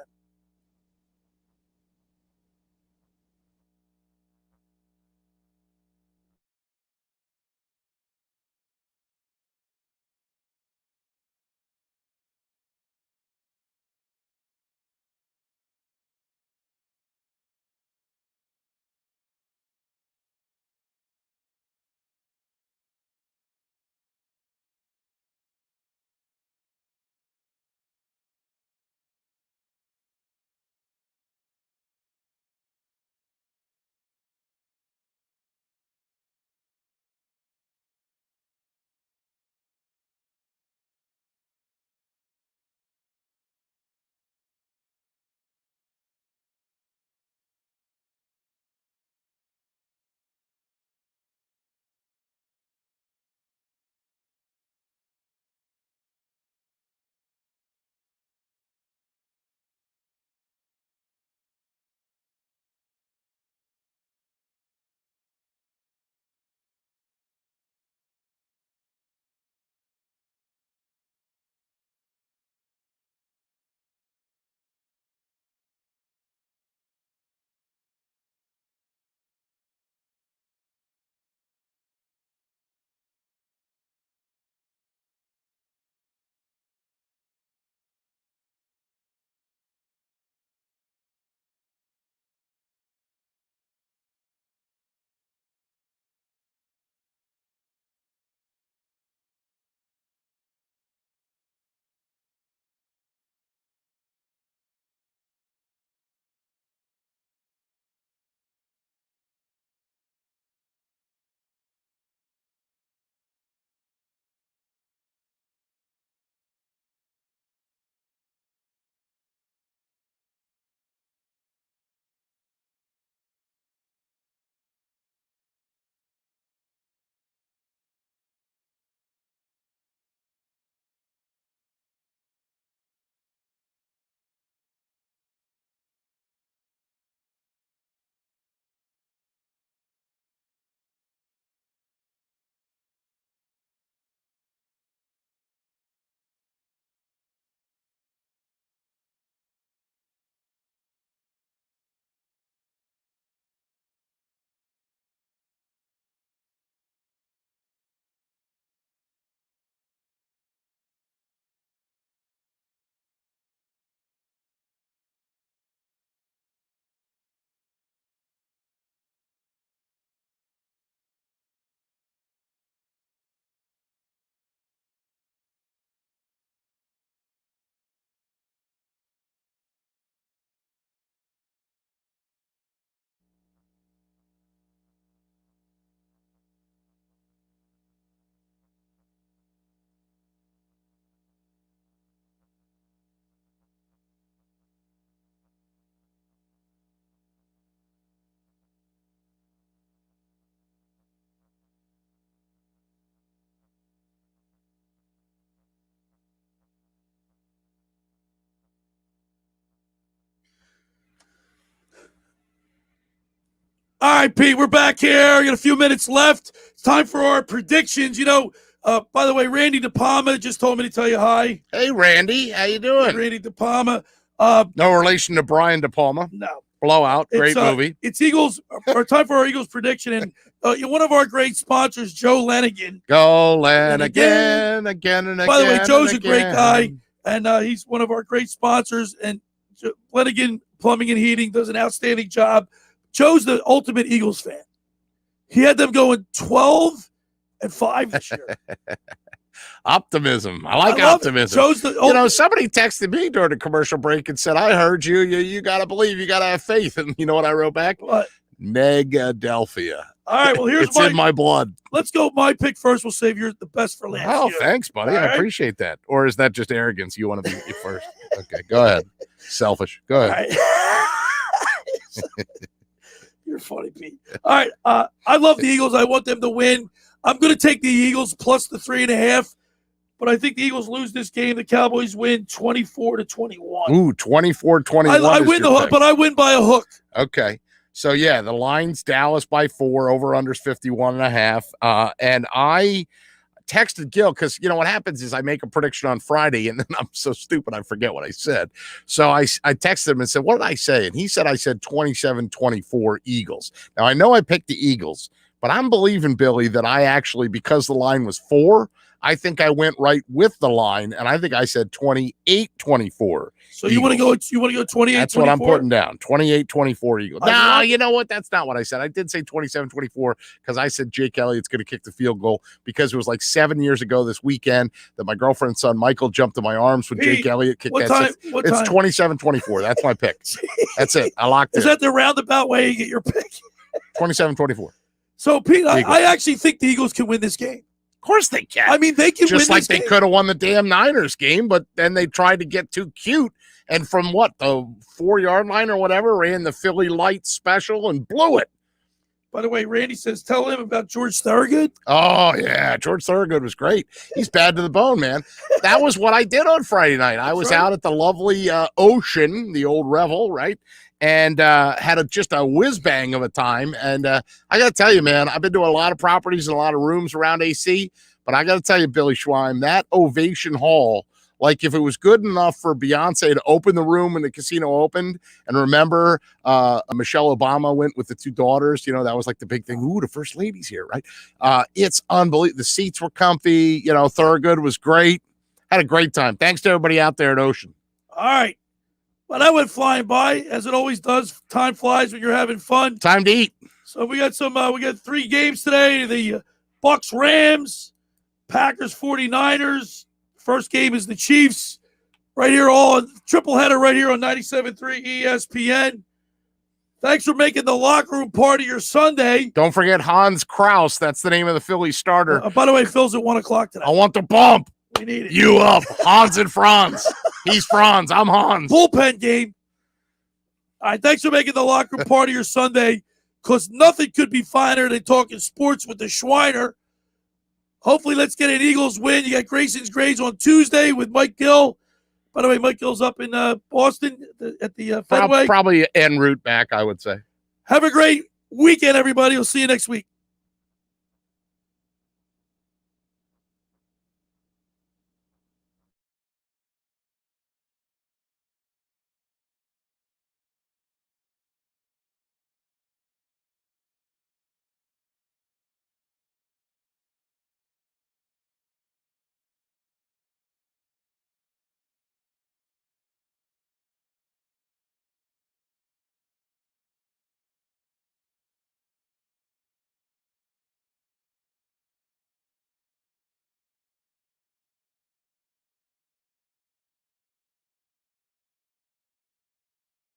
All right, Pete, we're back here. We got a few minutes left. It's time for our predictions. By the way, Randy DePalma just told me to tell you hi. Hey, Randy. How you doing? Randy DePalma. No relation to Brian De Palma. No. Blowout. Great movie. It's Eagles. Our time for our Eagles prediction. And one of our great sponsors, Joe Lanigan. Go Lanigan, again and again. By the way, Joe's a great guy. And he's one of our great sponsors. And Lanigan Plumbing and Heating does an outstanding job. Joe's the ultimate Eagles fan. He had them going 12-5 this year. Optimism. I like optimism. Somebody texted me during the commercial break and said, I heard you. You got to believe. You got to have faith. And you know what I wrote back? What? Negadelphia. All right, well, here's it's in my blood. Let's go my pick first. We'll save the best for last. Oh, thanks, buddy. I appreciate that. Or is that just arrogance? You want to be first? Okay, go ahead. Selfish. Go ahead. You're funny, Pete. All right. I love the Eagles. I want them to win. I'm going to take the Eagles plus the 3.5, but I think the Eagles lose this game. The Cowboys win 24-21. Ooh, 24-21. I win but I win by a hook. Okay. So, yeah, the line's Dallas by 4, over-under's 51.5. And I texted Gil because, what happens is I make a prediction on Friday, and then I'm so stupid I forget what I said. So I texted him and said, what did I say? And he said I said 27-24 Eagles. Now, I know I picked the Eagles, but I'm believing, Billy, that I actually, because the line was 4, I think I went right with the line, and I think I said 28-24. So you want to go 28-24? That's what I'm putting down. 28-24 Eagles. No, you know what? That's not what I said. I did say 27-24 because I said Jake Elliott's going to kick the field goal because it was like 7 years ago this weekend that my girlfriend's son Michael jumped in my arms when Jake Elliott kicked that. It's 27-24. That's my pick. That's it. I locked it. Is that the roundabout way you get your pick? 27-24. So, Pete, I actually think the Eagles can win this game. Of course they can. I mean, they can win just like they could have won the damn Niners game, but then they tried to get too cute. And from the 4-yard line or whatever, ran the Philly Light special and blew it. By the way, Randy says, tell him about George Thorogood. Oh, yeah. George Thorogood was great. He's bad to the bone, man. That was what I did on Friday night. I was out at the lovely Ocean, the old Revel, right? And had just a whiz-bang of a time. And I got to tell you, man, I've been to a lot of properties and a lot of rooms around AC. But I got to tell you, Billy Schweim, that Ovation Hall, like if it was good enough for Beyonce to open the room when the casino opened, and remember Michelle Obama went with the 2 daughters, that was like the big thing. Ooh, the first lady's here, right? It's unbelievable. The seats were comfy. Thorogood was great. Had a great time. Thanks to everybody out there at Ocean. All right. Well, that went flying by, as it always does. Time flies when you're having fun. Time to eat. So we got 3 games today. The Bucks Rams, Packers 49ers. First game is the Chiefs. Right here, all triple header right here on 97.3 ESPN. Thanks for making the locker room part of your Sunday. Don't forget Hans Kraus. That's the name of the Philly starter. By the way, Phil's at 1 o'clock today. I want the bump. We need it. You up. Hans and Franz. He's Franz. I'm Hans. Bullpen game. All right, thanks for making the locker room part of your Sunday, because nothing could be finer than talking sports with the Schweiner. Hopefully, let's get an Eagles win. You got Grayson's Grades on Tuesday with Mike Gill. By the way, Mike Gill's up in Boston at the Fenway. Probably en route back, I would say. Have a great weekend, everybody. We'll see you next week.